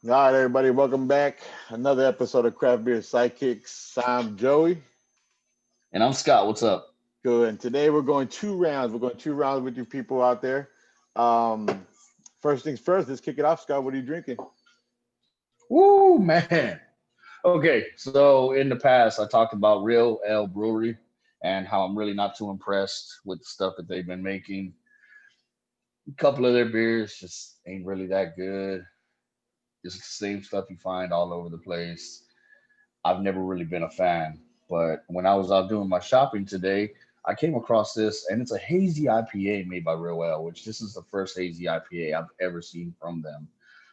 All right, everybody, welcome back. Another episode of CraftBeer SideKicks. I'm Joey. And I'm Scott. What's up? Good. And today we're going two rounds. We're going two rounds with you people out there. Um, First things first, let's kick it off. Scott, what are you drinking? Woo, man. Okay, so in the past, I talked about Real Ale Brewery and how I'm really not too impressed with the stuff that they've been making. A couple of their beers just ain't really that good. It's the same stuff you find all over the place. I've never really been a fan. But when I was out doing my shopping today, I came across this, and it's a hazy IPA made by Real Ale, which this is the first hazy IPA I've ever seen from them.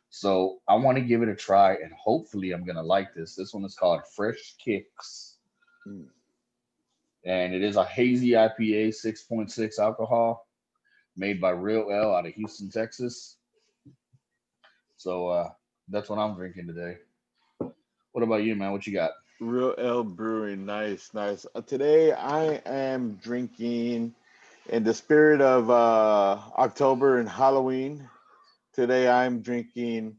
So I want to give it a try, and hopefully I'm gonna like this. This one is called Fresh Kicks, Mm. and it is a hazy IPA, 6.6 alcohol, made by Real Ale out of Houston, Texas. So that's what I'm drinking today. What about you, man? What you got? Real Ale Brewing. Nice, nice. Today I am drinking in the spirit of October and Halloween. Today I'm drinking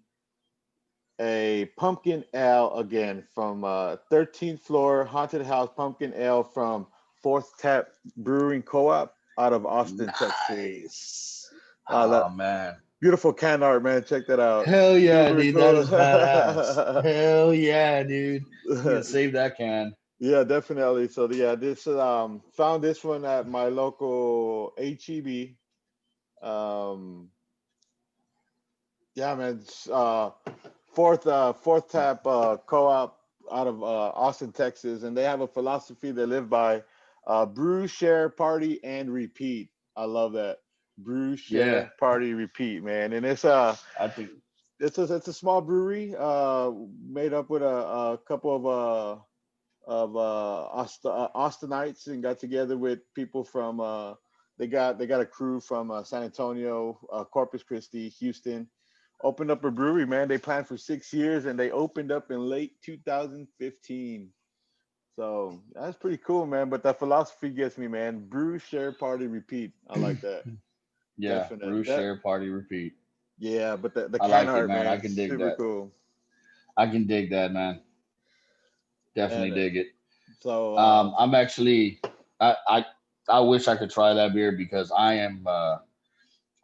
a pumpkin ale again from 13th floor haunted house pumpkin ale from Fourth Tap Brewing Co-op out of Austin, Texas. Nice. That Oh man. beautiful can art, man. Check that out. Hell yeah, Super dude. That cool. is badass. Hell yeah, dude. You can save that can. Yeah, definitely. So yeah, this found this one at my local HEB. Um, yeah, man. Fourth Tap Co-op out of Austin, Texas, and they have a philosophy they live by: brew, share, party, and repeat. I love that. Brew, Yeah, share, party, repeat, man. And I think. it's a small brewery made up with a couple of Austinites and got together with people from they got a crew from San Antonio, Corpus Christi, Houston. Opened up a brewery, man. They planned for 6 years and they opened up in late 2015. So that's pretty cool, man. But that philosophy gets me, man. Brew, share, party, repeat. I like that. Yeah, brew, Definite. That share, party, repeat. Yeah, but the I can like it, art, man. I man, can dig super that. cool. I can dig that, man. Definitely And dig it. so I'm actually. I I wish I could try that beer because I am.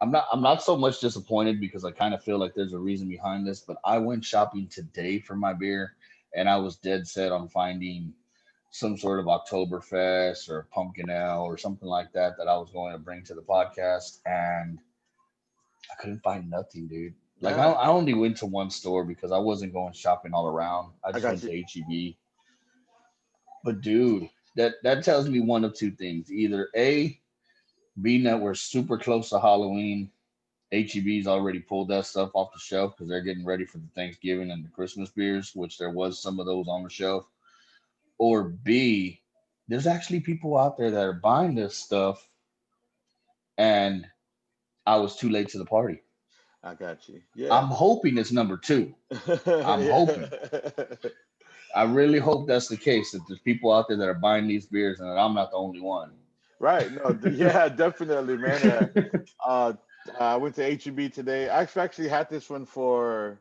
I'm not so much disappointed because I kind of feel like there's a reason behind this. But I went shopping today for my beer, and I was dead set on finding some sort of Oktoberfest or pumpkin ale or something like that that I was going to bring to the podcast, and I couldn't find nothing, dude. Like yeah, I only went to one store because I wasn't going shopping all around. I I just got went you. to HEB. But dude, that tells me one of two things: either A, being that we're super close to Halloween, HEB's already pulled that stuff off the shelf because they're getting ready for the Thanksgiving and the Christmas beers, which there was some of those on the shelf. Or B, there's actually people out there that are buying this stuff, and I was too late to the party. I got you. I'm Yeah. hoping it's number two. I'm hoping. Yeah. I really hope that's the case. That there's people out there that are buying these beers, and that I'm not the only one. Right. No. Yeah. Definitely, man. Uh, I went to HEB today. Actually had this one for.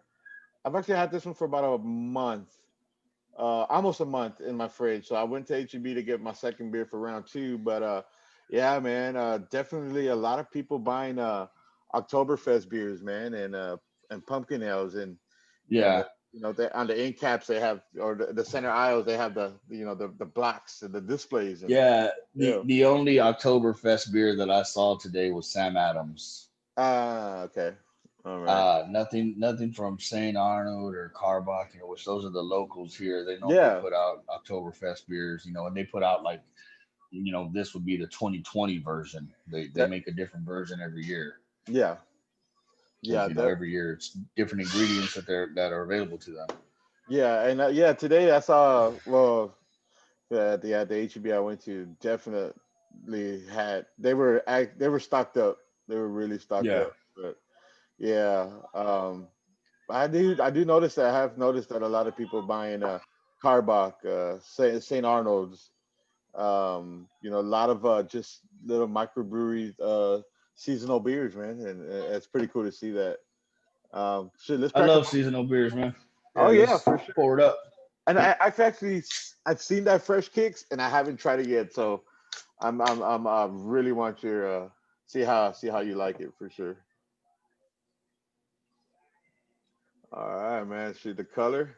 I've actually had this one for about a month, almost a month in my fridge. So I went to HEB to get my second beer for round two. But yeah, man. Definitely a lot of people buying Oktoberfest beers, man, and pumpkin ales, and Yeah, they, on the end caps they have, or the center aisles they have the blacks and the displays and yeah. The yeah. the only Oktoberfest beer that I saw today was Sam Adams. Okay. All right. Nothing from St. Arnold or Carbach, which those are the locals here. They normally Yeah. put out Oktoberfest beers, and they put out like, this would be the 2020 version. They That. make a different version every year Yeah. because Yeah. That. every year it's different ingredients that are available to them. Yeah. And yeah. Today I saw. Well, the HEB I went to definitely had. They were stocked up. They were really stocked Yeah. up. But yeah. I do notice that. I have noticed that a lot of people buying Carbach, St. Arnold's. A lot of just little microbrewery seasonal beers, man, and it's pretty cool to see that. Shit, let's I crack them. love seasonal beers, man. Oh Yeah, yeah, let's for sure. pour it up. And I've actually I've seen that fresh kicks, and I haven't tried it yet. So I'm really want your see how you like it for sure. All right, man. See the color,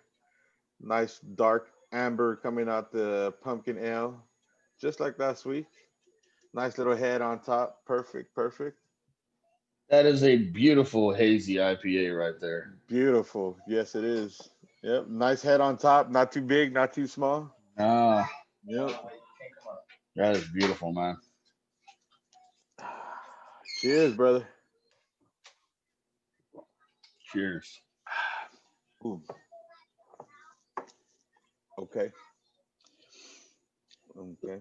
nice dark amber coming out the pumpkin ale, just like last week. Nice little head on top. Perfect, perfect. That is a beautiful hazy IPA right there. Beautiful. Yes, it is. Yep. Nice head on top. Not too big, not too small. Ah, Yep. that is beautiful, man. Cheers, brother. Cheers. Ooh, okay. Okay.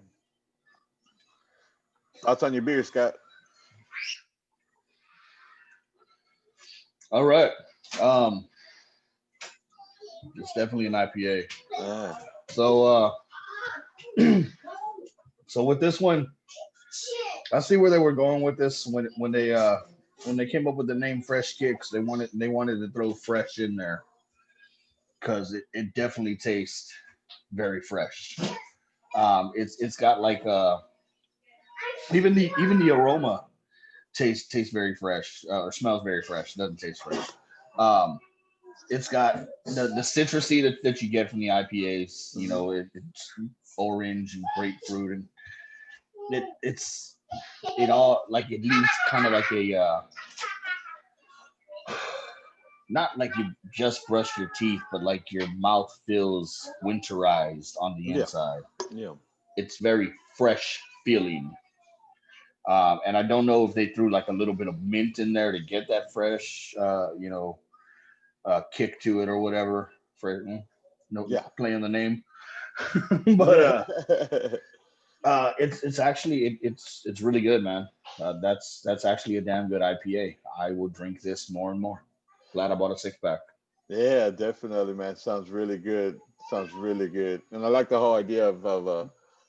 Thoughts on your beer, Scott? All right. Um, it's definitely an IPA. Yeah. So so with this one, I see where they were going with this when they came up with the name Fresh Kicks, they wanted to throw fresh in there because it definitely tastes very fresh. It's got like even the aroma tastes very fresh or smells very fresh. It doesn't taste fresh. Um, it's got the citrusy that you get from the IPAs. You Hmm. know, it's orange and grapefruit, and it's it all like it leaves kind of like a not like you just brushed your teeth, but like your mouth feels winterized on the Yeah. inside. Yeah. It's very fresh feeling. And I don't know if they threw like a little bit of mint in there to get that fresh, kick to it or whatever. For no Yeah. play on the name, but Yeah. it's actually it's really good, man. That's actually a damn good IPA. I will drink this more and more. Glad I bought a 6 pack. Yeah, definitely, man. Sounds really good. Sounds really good. And I like the whole idea of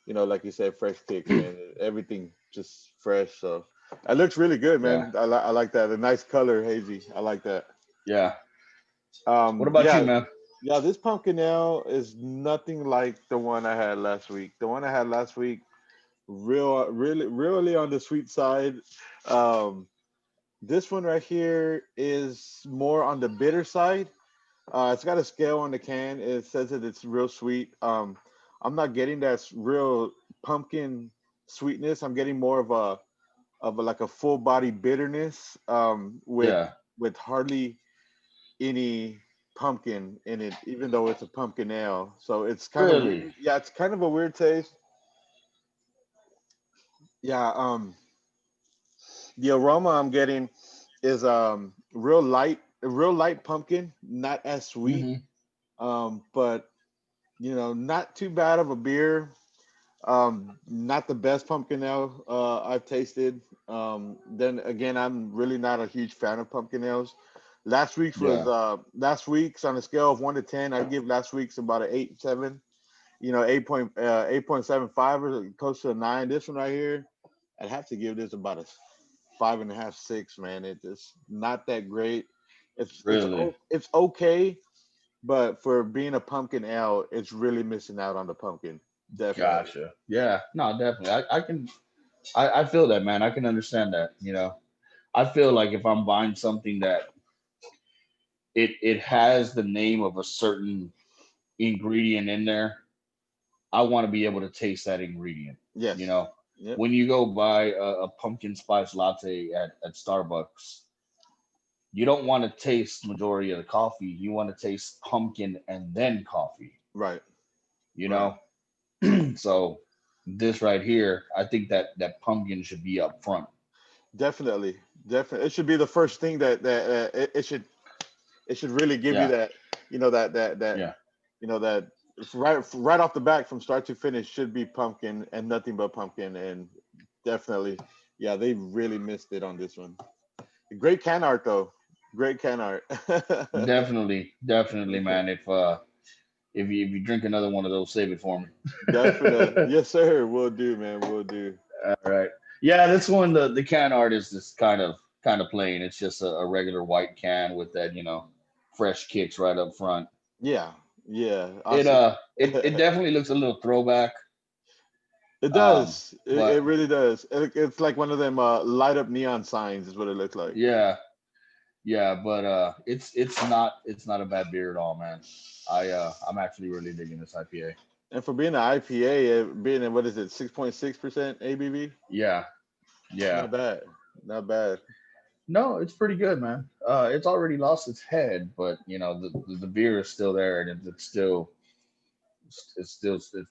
like you said, fresh kicks, man. Everything just fresh. So it looks really good, Yeah, man. I like that. A nice color, hazy. I like that. yeah. What about you, Yeah, man? yeah. This pumpkin ale is nothing like the one I had last week. The one I had last week, really on the sweet side. Um, this one right here is more on the bitter side. It's got a scale on the can. It says that it's real sweet. I'm not getting that real pumpkin sweetness. I'm getting more of a like a full body bitterness. Yeah, With hardly any pumpkin in it, even though it's a pumpkin ale. So it's kind of really. weird. Yeah, it's kind of a weird taste. Yeah. The aroma I'm getting is real light pumpkin, not as sweet. Hmm. But not too bad of a beer. Not the best pumpkin ale I've tasted. Then again, I'm really not a huge fan of pumpkin ales. Yeah, Last week's on a scale of 1 to 10. I'd give last week's about an 8.7. 8.75 or close to a 9. This one right here, I'd have to give this about a 5.5, 6. Man, it's not that great. really. It's okay, but for being a pumpkin ale, it's really missing out on the pumpkin. Definitely. Gotcha. Yeah, no, definitely. I can. I feel that, man. I can understand that. I feel like if I'm buying something that it has the name of a certain ingredient in there, I want to be able to taste that ingredient. You Yes. know, Yep. when you go buy a pumpkin spice latte at Starbucks, you don't want to taste the majority of the coffee. You want to taste pumpkin and then coffee. Right. You Right. know, so this right here, I think that pumpkin should be up front. Definitely. Definitely. It should be the first thing that it should really give you Yeah, that, yeah, that it's right off the back from start to finish should be pumpkin and nothing but pumpkin. And definitely, yeah, they really missed it on this one. Great can art though. Great can art. definitely, man. If you drink another one of those, save it for me. Definitely. Yes, sir. Will do, man. Will do. All right. Yeah, this one the can art is just kind of plain. It's just a regular white can with that, fresh kicks right up front. Yeah, yeah. It Awesome. it definitely looks a little throwback. It Um, does. It but really does. It's like one of them light up neon signs is what it looks like. yeah, yeah, but it's not a bad beer at all, man. I'm actually really digging this IPA. And for being an IPA, being in what is it, 6.6% ABV? Yeah, yeah. Not bad. Not bad. No, it's pretty good, man. It's already lost its head, but the beer is still there, and it's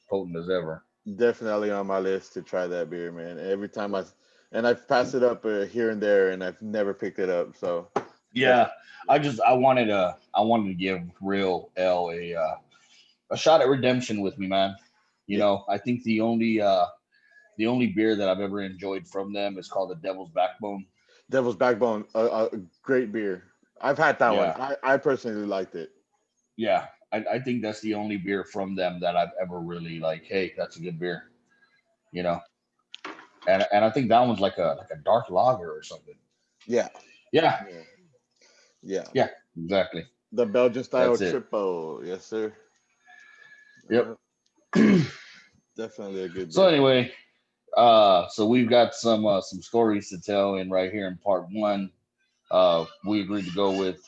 potent as ever. Definitely on my list to try that beer, man. Every time and I've passed it up here and there, and I've never picked it up. So Yeah, definitely, I wanted to give Real L a shot at redemption with me, man. yeah. I think the only beer that I've ever enjoyed from them is called the Devil's Backbone. Devil's Backbone, a great beer. I've had that one. Yeah, I personally liked it. yeah. I think that's the only beer from them that I've ever really like. Hey, that's a good beer. You know, and I think that one's like a dark lager or something. Yeah, Yeah, yeah, yeah. yeah, exactly. The Belgian style That's it. triple, yes, sir. Yep. Definitely a good So beer. anyway, so we've got some stories to tell, and right here in part one, we agreed to go with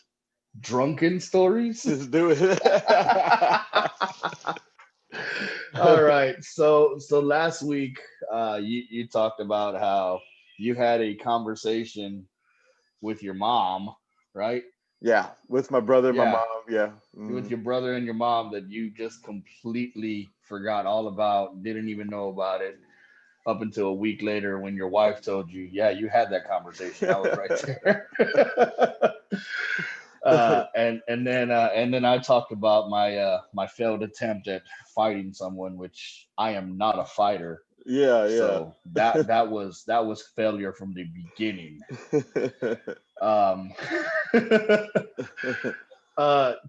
drunken stories. Let's do it. All right. So last week, you talked about how you had a conversation with your mom, right? Yeah, with my brother and my Yeah, mom. Yeah. with your brother and your mom that you just completely forgot all about, didn't even know about it up until a week later when your wife told you, yeah, you had that conversation. I was right there. And then I talked about my failed attempt at fighting someone, which I am not a fighter. Yeah, yeah. So that was failure from the beginning. Um,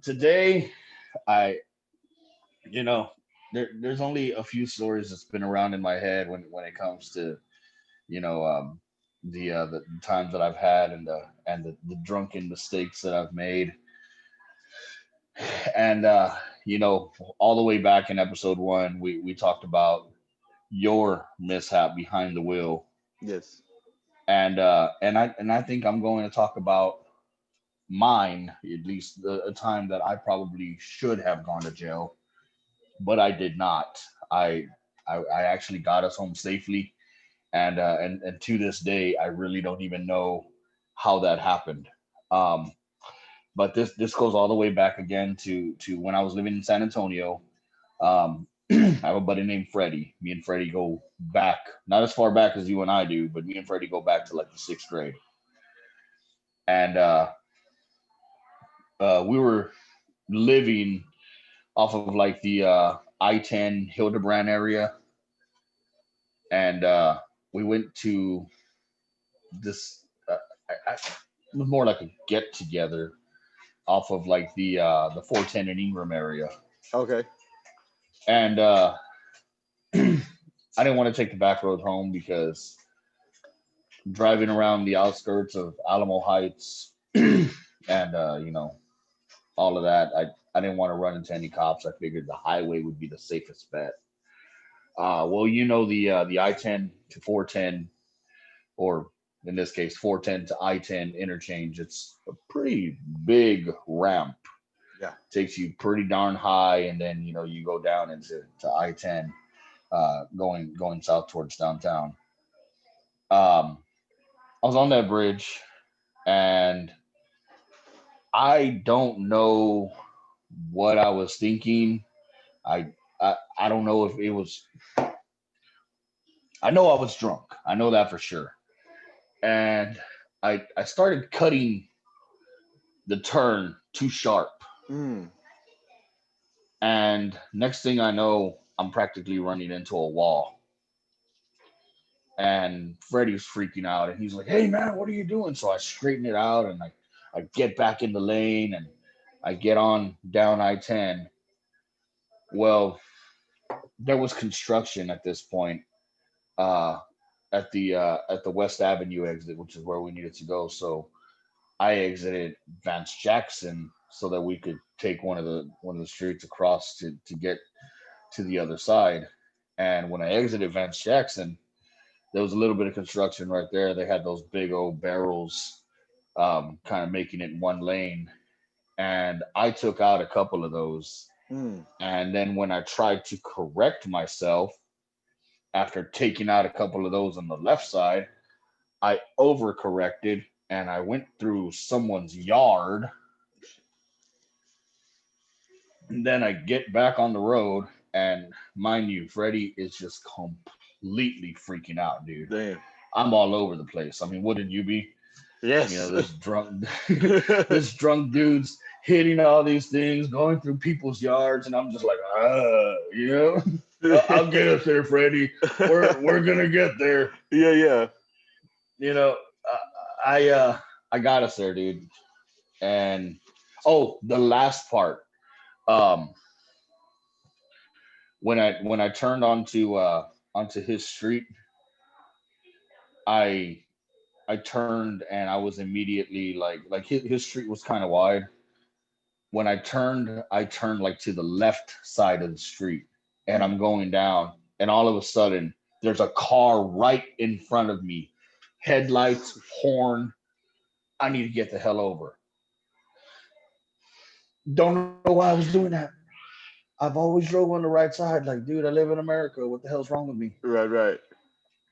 today, I there's only a few stories that spin around in my head when it comes to you know the times that I've had and the drunken mistakes that I've made. And all the way back in episode one, we talked about your mishap behind the wheel, Yes. and I think I'm going to talk about mine, at least a time that I probably should have gone to jail, but I did not. I actually got us home safely, and to this day, I really don't even know how that happened. Um, but this goes all the way back again to when I was living in San Antonio. I have a buddy named Freddie. Me and Freddie go back, not as far back as you and I do, but me and Freddie go back to like the sixth grade. And we were living off of like the I-10 Hildebrand area, and we went to this. It was more like a get together off of like the 410 and Ingram area, Okay. and I didn't want to take the back road home because driving around the outskirts of Alamo Heights and all of that, I didn't want to run into any cops. I figured the highway would be the safest bet. Well, the I-10 to 410, or in this case 410 to I-10 interchange. It's a pretty big ramp. Yeah. Takes you pretty darn high, and then you go down to I-10, going south towards downtown. I was on that bridge, and I don't know what I was thinking. I don't know if it was. I know I was drunk. I know that for sure. And I started cutting the turn too sharp, Mm. and next thing I know, I'm practically running into a wall. And Freddie's freaking out, and he's like, "Hey man, what are you doing?" So I straighten it out, and I get back in the lane, and I get on down I-10. Well, there was construction at this point. Uh, at the West Avenue exit, which is where we needed to go. So I exited Vance Jackson so that we could take one of the streets across to get to the other side. And when I exited Vance Jackson, there was a little bit of construction right there. They had those big old barrels, kind of making it one lane, and I took out a couple of those. Mm. And then when I tried to correct myself after taking out a couple of those on the left side, I overcorrected and I went through someone's yard. And then I get back on the road, and mind you, Freddie is just completely freaking out, dude. Damn. I'm all over the place. I mean, wouldn't you be? You Yes. know, this drunk, this drunk dude's hitting all these things, going through people's yards, and I'm just like, you know, I'll get us there, Freddie. We're gonna get there. Yeah, yeah. You know, I I got us there, dude. And oh, the last part. Um, when I turned onto his street, I I turned and I was immediately like his street was kind of wide. When I turned like to the left side of the street and Mm. I'm going down, and all of a sudden there's a car right in front of me. Headlights, horn. I need to get the hell over. Don't know why I was doing that. I've always drove on the right side. Like, dude, I live in America. What the hell's wrong with me? Right, right.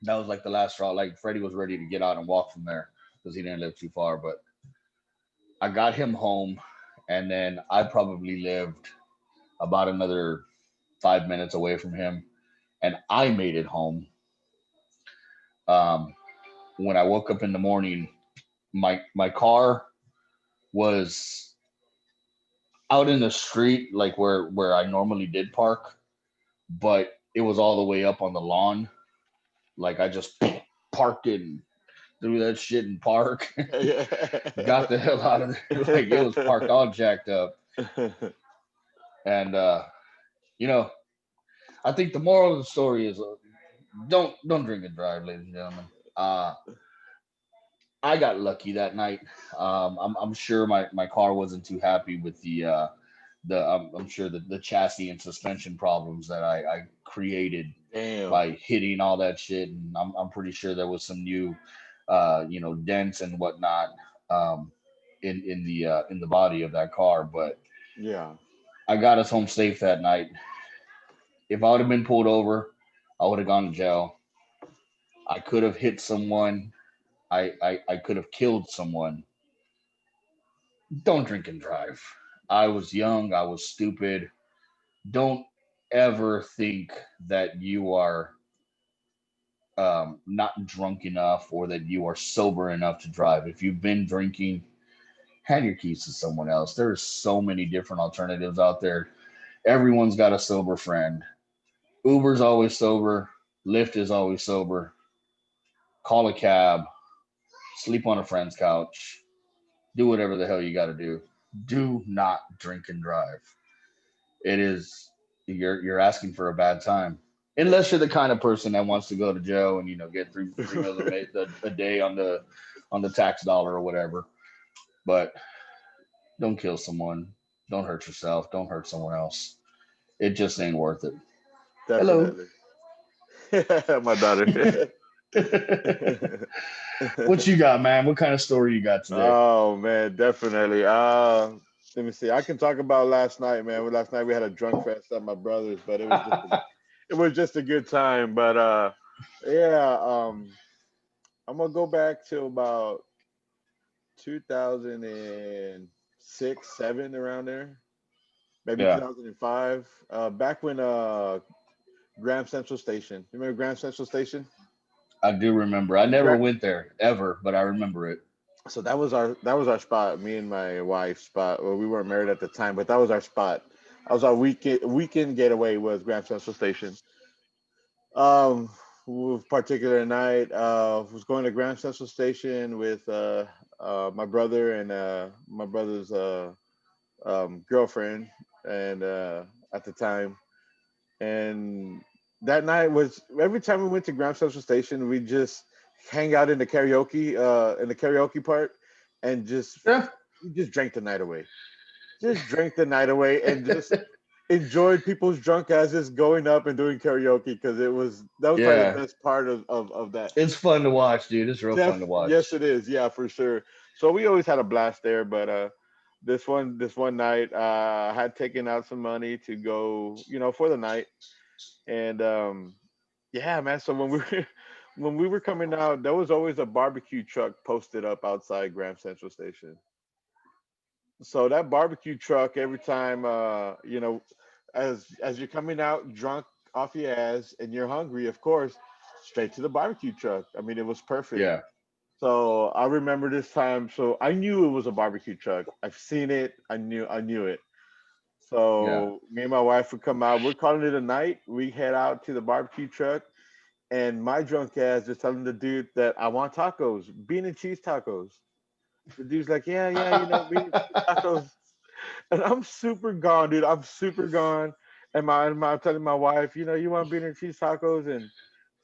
That was like the last straw. Like Freddie was ready to get out and walk from there because he didn't live too far. But I got him home, and then I probably lived about another 5 minutes away from him, and I made it home. Um, when I woke up in the morning, my car was out in the street, like where I normally did park, but it was all the way up on the lawn. Like I just parked it and threw that shit in park, got the hell out of there. Like it was parked all jacked up. And you know, I think the moral of the story is don't drink and drive, ladies and gentlemen. Uh, I got lucky that night. I'm sure my car wasn't too happy with the I'm sure the chassis and suspension problems that I created Damn. by hitting all that shit, and I'm pretty sure there was some new dents and whatnot um, in the body of that car. But Yeah. I got us home safe that night. If I would have been pulled over, I would have gone to jail. I could have hit someone. I could have killed someone. Don't drink and drive. I was young. I was stupid. Don't ever think that you are not drunk enough or that you are sober enough to drive. If you've been drinking, hand your keys to someone else. There's so many different alternatives out there. Everyone's got a sober friend. Uber's always sober. Lyft is always sober. Call a cab. Sleep on a friend's couch. Do whatever the hell you got to do. Do not drink and drive. It is you're asking for a bad time. Unless you're the kind of person that wants to go to jail and get three meals a day on the tax dollar or whatever. But don't kill someone. Don't hurt yourself. Don't hurt someone else. It just ain't worth it. Hello. Definitely. My daughter. What you got, man? What kind of story you got today? Oh man, definitely. Let me see. I can talk about last night, man. Last night we had a drunk fest at my brother's, but it was just a good time. But yeah, I'm gonna go back to about 2006, seven around there, maybe Yeah, 2005. Back when Grand Central Station. You remember Grand Central Station? I do remember. I never went there ever, but I remember it. So that was our spot, me and my wife's spot. Well, we weren't married at the time, but that was our spot. That was our weekend getaway was Grand Central Station. Um, with particular night, was going to Grand Central Station with my brother and my brother's girlfriend, and at the time, and that night was every time we went to Grand Central Station, we just hang out in the karaoke part, and just Yeah. we just drank the night away. Just drank the night away and just enjoyed people's drunk asses going up and doing karaoke because that was probably the Yeah. best part of that. It's fun to watch, dude. It's real fun to Yes, watch. it is. Yeah, for sure. So we always had a blast there, but this one night, I had taken out some money to go, for the night, and yeah, man. So when we were when we were coming out, there was always a barbecue truck posted up outside Grand Central Station. So that barbecue truck, every time, as you're coming out drunk off your ass and you're hungry, of course, straight to the barbecue truck. I mean, it was perfect. Yeah. So I remember this time. So I knew it was a barbecue truck. I've seen it. I knew it. Yeah. So me and my wife would come out. We're calling it a night. We head out to the barbecue truck, and my drunk ass is telling the dude that I want tacos, bean and cheese tacos. The dude's like, yeah, yeah, bean and cheese tacos. And I'm super gone, dude. I'm super gone. I'm telling my wife, you want bean and cheese tacos,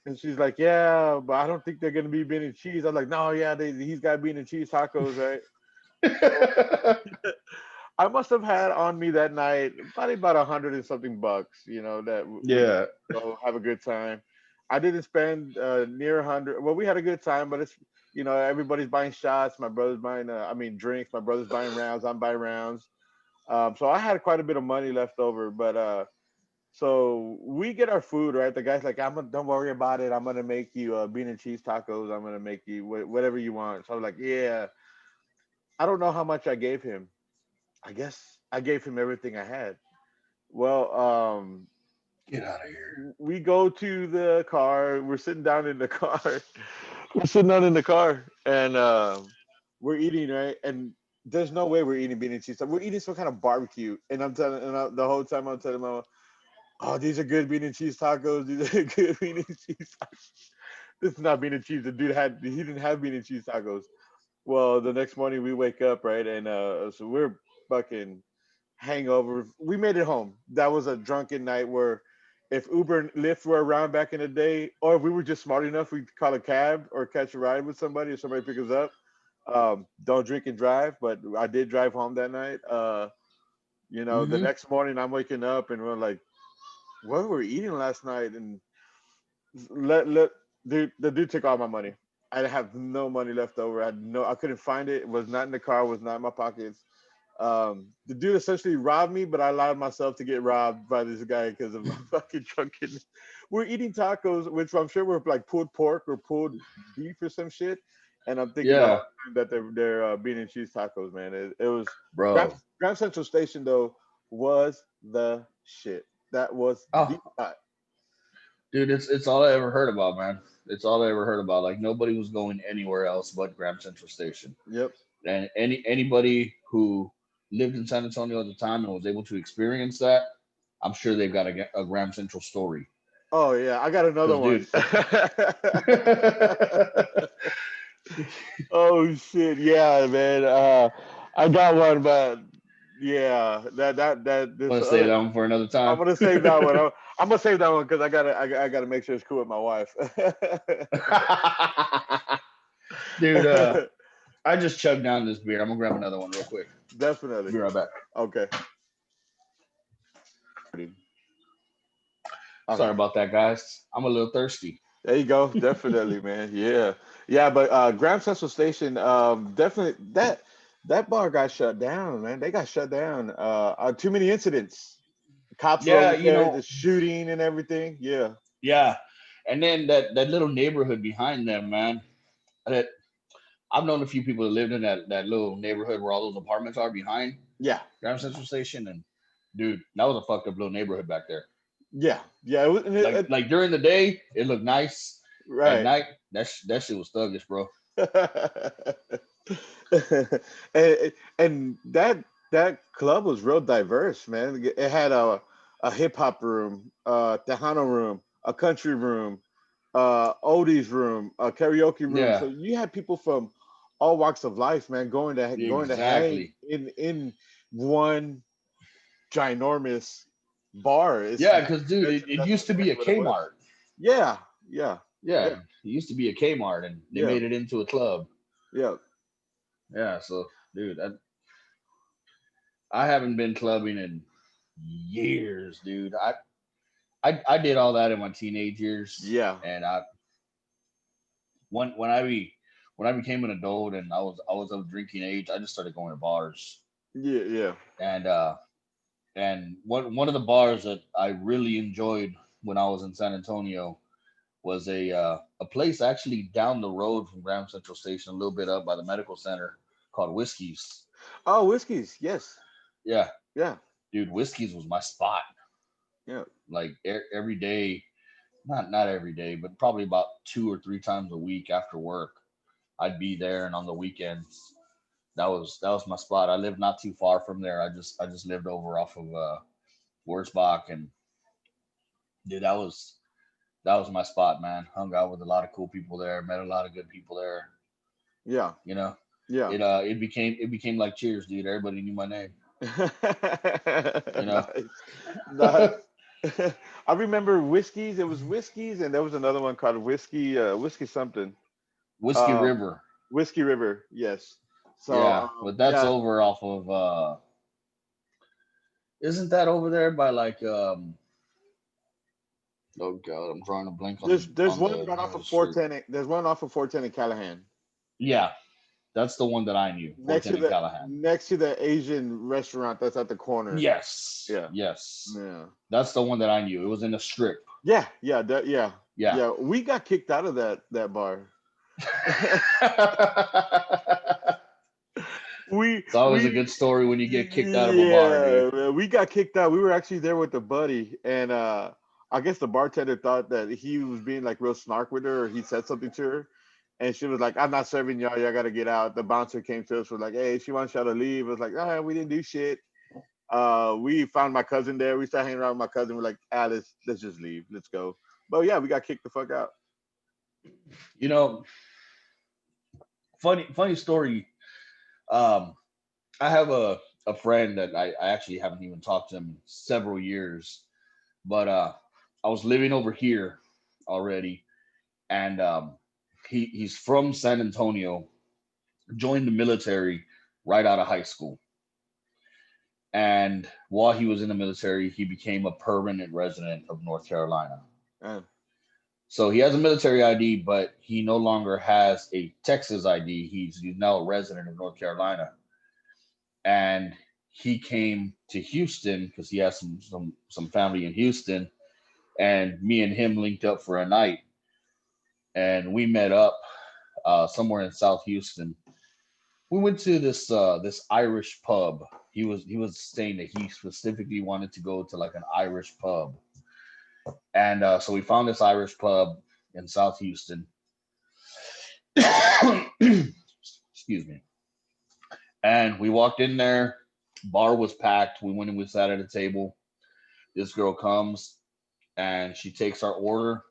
and she's like, yeah, but I don't think they're gonna be bean and cheese. I'm like, no, yeah, he's got bean and cheese tacos, right? So I must have had on me that night probably about 100 and something bucks, that we just Yeah. go have a good time. I didn't spend near 100. Well, we had a good time, but it's everybody's buying shots. My brother's buying, I mean, drinks. My brother's buying rounds. I'm buying rounds. So I had quite a bit of money left over, but so we get our food, right. The guy's like, don't worry about it. I'm gonna make you bean and cheese tacos. I'm gonna make you whatever you want. So I was like, yeah. I don't know how much I gave him. I guess I gave him everything I had. Well, Get out of here. we go to the car. We're sitting down in the car. We're sitting down in the car, and we're eating, right. And there's no way we're eating bean and cheese. We're eating some kind of barbecue, and the whole time I'm telling my, oh, these are good bean and cheese tacos. These are good bean and cheese tacos. This is not bean and cheese. The dude he didn't have bean and cheese tacos. Well, the next morning we wake up, right, and so we're fucking hangover. We made it home. That was a drunken night where if Uber and Lyft were around back in the day, or if we were just smart enough, we'd call a cab or catch a ride with somebody or somebody pick us up. Don't drink and drive, but I did drive home that night. The Hmm. next morning I'm waking up and we're like, what were we eating last night? And let the dude took all my money. I have no money left over. I couldn't find it. It was not in the car. It was not in my pockets. The dude essentially robbed me, but I allowed myself to get robbed by this guy because of my fucking drunkenness. We're eating tacos, which I'm sure were like pulled pork or pulled beef or some shit, and I'm thinking the whole Yeah, time that they're bean and cheese tacos, man. It was Grand, bro. Grand Central Station though was the shit. That was the Oh, spot. dude, it's all I ever heard about, man. It's all I ever heard about. Like nobody was going anywhere else but Graham Central Station. Yep. And anybody who lived in San Antonio at the time and was able to experience that, I'm sure they've got a Graham Central story. Oh yeah, I got another Because, one. dude, Oh shit, yeah, man. I got one, but yeah, that this want to save other. that one for another I'm time. gonna save that one. I'm gonna save that one because I gotta make sure it's cool with my wife. Dude, I just chugged down this beer. I'm gonna grab another one real quick. Definitely. Be right back. Okay. Sorry Okay. about that, guys. I'm a little thirsty. There you go. Definitely, man. Yeah. Yeah, but Grand Central Station, definitely that bar got shut down, man. They got shut down. Too many incidents. Cops were Yeah, over there, the shooting and everything. Yeah. yeah. And then that little neighborhood behind them, man. That I've known a few people that lived in that little neighborhood where all those apartments are behind Yeah. Grand Central Station, and dude, that was a fucked up little neighborhood back there. Yeah. Yeah. It was, Like during the day, it looked nice. At right. night, that shit was thuggish, bro. and that club was real diverse, man. It had a hip hop room, Tejano room, a country room, oldies room, a karaoke room. So Yeah, you had people from all walks of life, man, going to hang exactly. in one ginormous bar. It's Yeah, because dude, that's it that's used to be a exactly what it was. Kmart. Yeah, yeah, Yeah, yeah, it used to be a Kmart, and they yeah, made it into a club. yeah. Yeah, so dude, I haven't been clubbing in years, dude. I did all that in my teenage years, Yeah, and when I be when I became an adult and I was of drinking age, I just started going to bars, yeah, yeah. and one of the bars that I really enjoyed when I was in San Antonio was a place actually down the road from Grand Central Station, a little bit up by the medical center, called Whiskey's. Oh, whiskeys. Yes. Yeah, Yeah, dude, Whiskey's was my spot. yeah, Like every day, not every day, but probably about 2 or 3 times a week after work, I'd be there, and on the weekends, that was my spot. I lived not too far from there. I just lived over off of Wurzbach, and dude, that was my spot, man. Hung out with a lot of cool people there, met a lot of good people there. yeah, You know, yeah. it became like Cheers, dude. Everybody knew my name. You know, Nice, nice. I remember whiskeys. It was whiskeys, and there was another one called whiskey something. Whiskey Um, River. Whiskey River. Yes. So, Yeah, but that's yeah. over off of. Isn't that over there by like Oh God, I'm drawing a blank on There's on one the right name off of of the street. 410. There's one off of 410 in Callahan, Yeah, that's the one that I knew. next 410 to in the Callahan. Asian restaurant that's at the corner. Yes, Yeah, yes, yeah, that's the one that I knew. It was in a strip. yeah, yeah, yeah, Yeah. yeah. We got kicked out of that bar. we It's always a we good story when you get kicked out of a bar, dude. yeah, man, we got kicked out. We were actually there with a buddy, and I guess the bartender thought that he was being like real snark with her, or he said something to her, and she was like, "I'm not serving y'all. Y'all got to get out." The bouncer came to us, was like, "Hey, she wants y'all to leave." It was like, "Ah, we didn't do shit." We found my cousin there. We started hanging around with my cousin. We're like, let's just leave. Let's go. But yeah, we got kicked the fuck out. You know, funny story. Um, I have a friend that I actually haven't even talked to him in several years, but I was living over here already, and he's from San Antonio, joined the military right out of high school, and while he was in the military, he became a permanent resident of North Carolina. Uh, So he has a military ID, but he no longer has a Texas ID. He's now a resident of North Carolina, and he came to Houston because he has some family in Houston, and me and him linked up for a night, and we met up somewhere in South Houston. We went to this Irish pub. He was saying that he specifically wanted to go to like an Irish pub, and so we found this Irish pub in South Houston. Excuse me. And we walked in there. Bar was packed. We went and we sat at a table. This girl comes and she takes our order,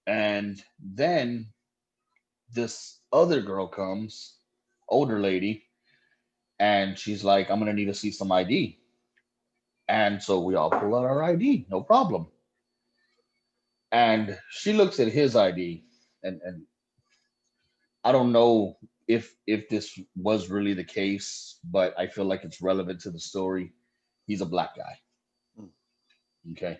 and then this other girl comes, older lady, and she's like, "I'm gonna need to see some ID." And so we all pull out our ID, no problem. And she looks at his ID, and I don't know if this was really the case, but I feel like it's relevant to the story. He's a black guy. mm, Okay.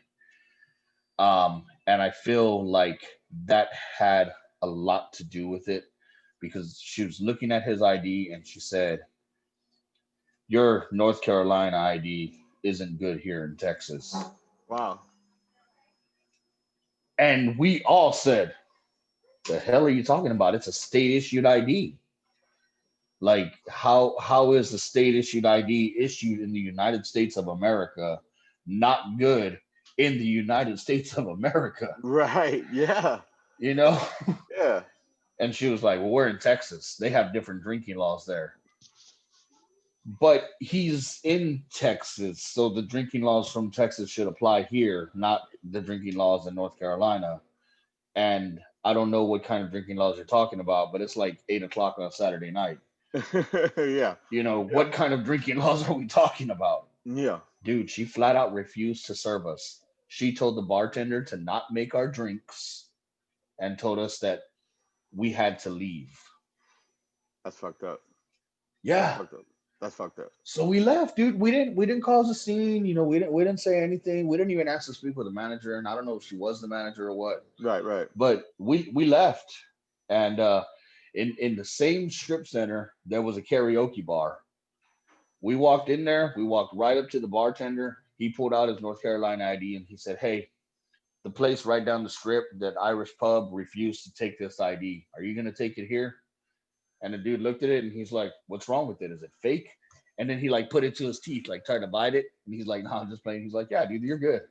And I feel like that had a lot to do with it because she was looking at his ID and she said, "Your North Carolina ID isn't good here in Texas." wow. And we all said, "The hell are you talking about? It's a state issued ID. Like how is the state issued ID issued in the United States of America not good in the United States of America?" Right. Yeah. You know? Yeah. And she was like, "Well, we're in Texas. They have different drinking laws there." But he's in Texas, so the drinking laws from Texas should apply here, not the drinking laws in North Carolina. And I don't know what kind of drinking laws you're talking about, but it's like 8 o'clock on a Saturday night. Yeah. You know, Yeah. what kind of drinking laws are we talking about? Yeah. Dude, she flat out refused to serve us. She told the bartender to not make our drinks and told us that we had to leave. That's fucked up. That's Yeah. fucked up. That's fucked up. So we left, dude. We didn't cause a scene. We didn't say anything. We didn't even ask to speak with the manager, and I don't know if she was the manager or what. Right, right. But we left, and in the same strip center there was a karaoke bar. We walked in there. We walked right up to the bartender. He pulled out his North Carolina ID and he said, "Hey, the place right down the strip, that Irish pub, refused to take this ID. Are you gonna take it here?" And the dude looked at it and he's like, "What's wrong with it? Is it fake?" And then he like put it to his teeth, like tried to bite it. And he's like, "No, I'm just playing." He's like, "Yeah, dude, you're good.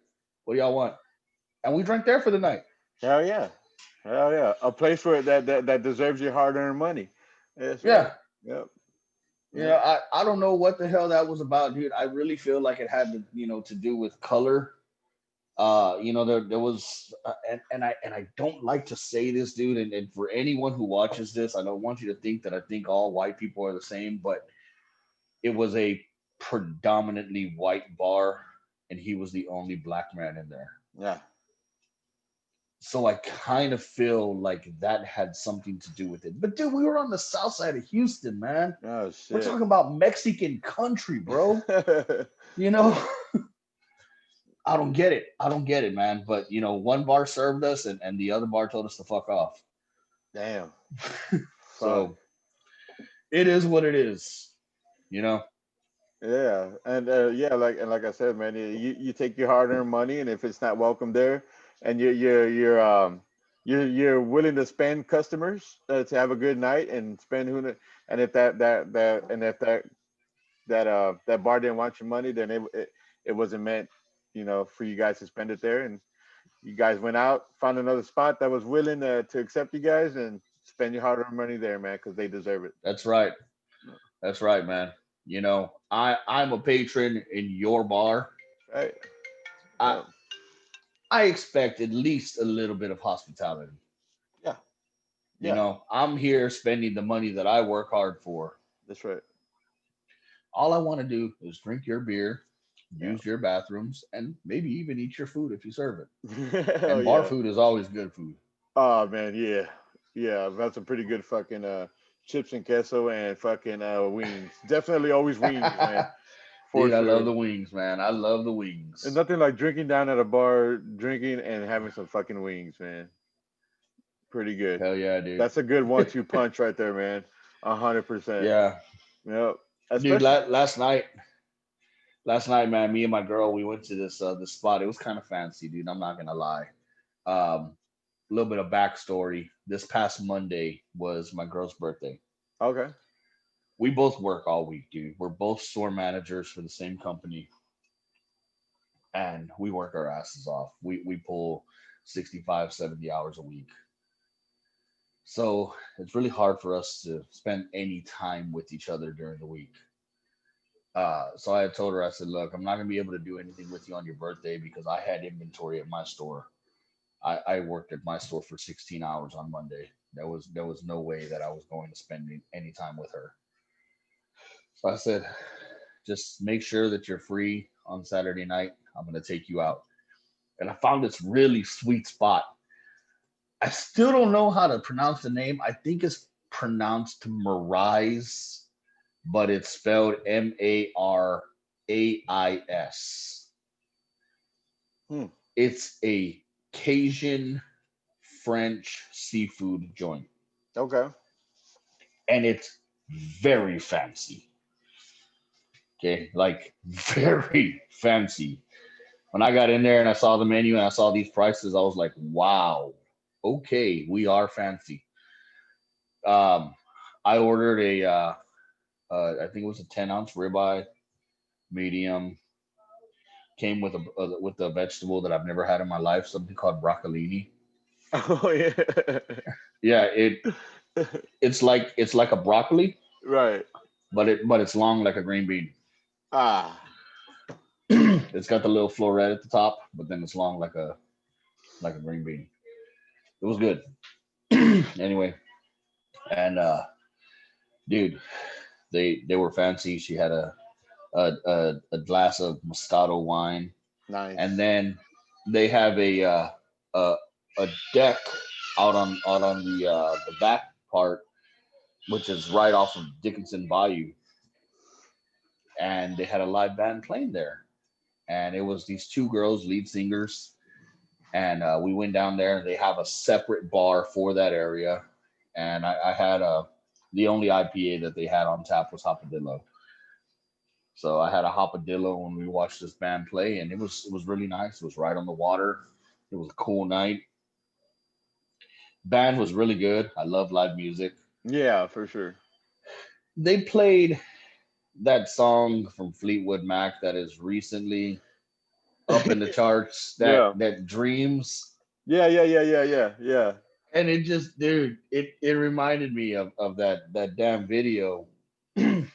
What do y'all want?" And we drank there for the night. Hell yeah. Hell yeah. A place where that deserves your hard earned money. That's right. Yeah. Yep. Yep. I don't know what the hell that was about, dude. I really feel like it had to, to do with color. There was, and I don't like to say this, dude. And for anyone who watches this, I don't want you to think that I think all white people are the same, but it was a predominantly white bar, and he was the only black man in there. Yeah. So I kind of feel like that had something to do with it. But dude, we were on the south side of Houston, man. Oh We're shit. talking about Mexican country, bro. You know, I don't get it. I don't get it, man. But one bar served us, and the other bar told us to fuck off. Damn. Fuck. So it is what it is. You know. Yeah. And yeah, like I said, man, you take your hard earned money, and if it's not welcome there, and you're willing to spend customers to have a good night and spend and if that bar didn't want your money, then it wasn't meant, for you guys to spend it there. And you guys went out, found another spot that was willing to accept you guys and spend your hard-earned money there, man, because they deserve it. That's right. That's right, man. I'm a patron in your bar. Right. I Yeah. I expect at least a little bit of hospitality. Yeah. Yeah. I'm here spending the money that I work hard for. That's right. All I want to do is drink your beer, Yeah. use your bathrooms, and maybe even eat your food if you serve it. Hell And bar yeah. food is always good food. Oh man, yeah. Yeah. I've had some pretty good fucking chips and queso and fucking wings. Definitely always wings, man. For Dude, I love sure. the wings, man. I love the And wings. nothing like drinking down at a bar, drinking and having some fucking wings, man. Pretty good. Hell yeah, dude. That's a good one-two punch right there, man. 100%. Yeah, Yep. dude. Especially. Last night, man. Me and my girl, we went to this spot. It was kind of fancy, dude. I'm not gonna lie. A little bit of backstory. This past Monday was my girl's birthday. Okay. We both work all week, dude. We're both store managers for the same company, and we work our asses off. We pull 65, 70 hours a week. So it's really hard for us to spend any time with each other during the week. So I had told her, I said, look, I'm not gonna be able to do anything with you on your birthday because I had inventory at my store. I worked at my store for 16 hours on Monday. There was no way that I was going to spend any time with her. So I said, just make sure that you're free on Saturday night. I'm gonna take you out. And I found this really sweet spot. I still don't know how to pronounce the name. I think it's pronounced Marais, but it's spelled Marais. Hmm. It's a Cajun French seafood joint, Okay. and it's very fancy. Okay, like very fancy. When I got in there and I saw the menu and I saw these prices, I was like, wow, okay, we are fancy. Um, I ordered I think it was a 10-ounce ribeye, medium. Came with a vegetable that I've never had in my life, something called broccolini. Oh yeah. Yeah, it's like a broccoli, Right. but it's long like a green bean. Ah. It's got the little floret at the top, but then it's long like a green bean. It was good. Anyway, and dude, they were fancy. She had a glass of Moscato wine, and Nice. then they have a a deck out on the back part, which is right off of Dickinson Bayou, and they had a live band playing there, and it was these two girls, lead singers, and we went down there, and they have a separate bar for that area, and I had the only IPA that they had on tap was Hopadillo. So I had a Hopadillo when we watched this band play, and it was really nice. It was right on the water. It was a cool night. Band was really good. I love live music. Yeah, for sure. They played that song from Fleetwood Mac that is recently up in the charts, Yeah. that Dreams. Yeah, yeah, yeah, yeah, yeah, yeah. And it just, dude, it reminded me of that damn video.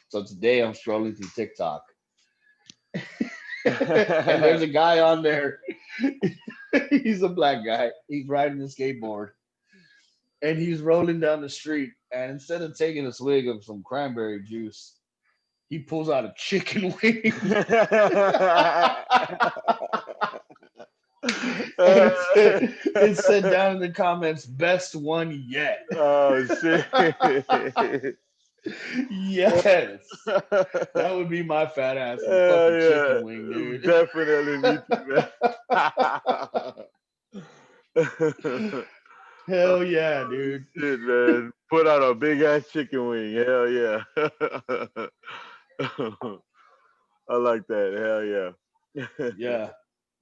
So today I'm scrolling through TikTok, and there's a guy on there. He's a black guy. He's riding a skateboard, and he's rolling down the street. And instead of taking a swig of some cranberry juice, he pulls out a chicken wing. And it said down in the comments, best one yet. Oh shit. Yes. That would be my fat ass, a fucking Yeah, chicken wing, dude. definitely me too, man. Hell yeah, dude. Shit, man. Put out a big ass chicken wing. Hell yeah. I like that. Hell yeah. Yeah.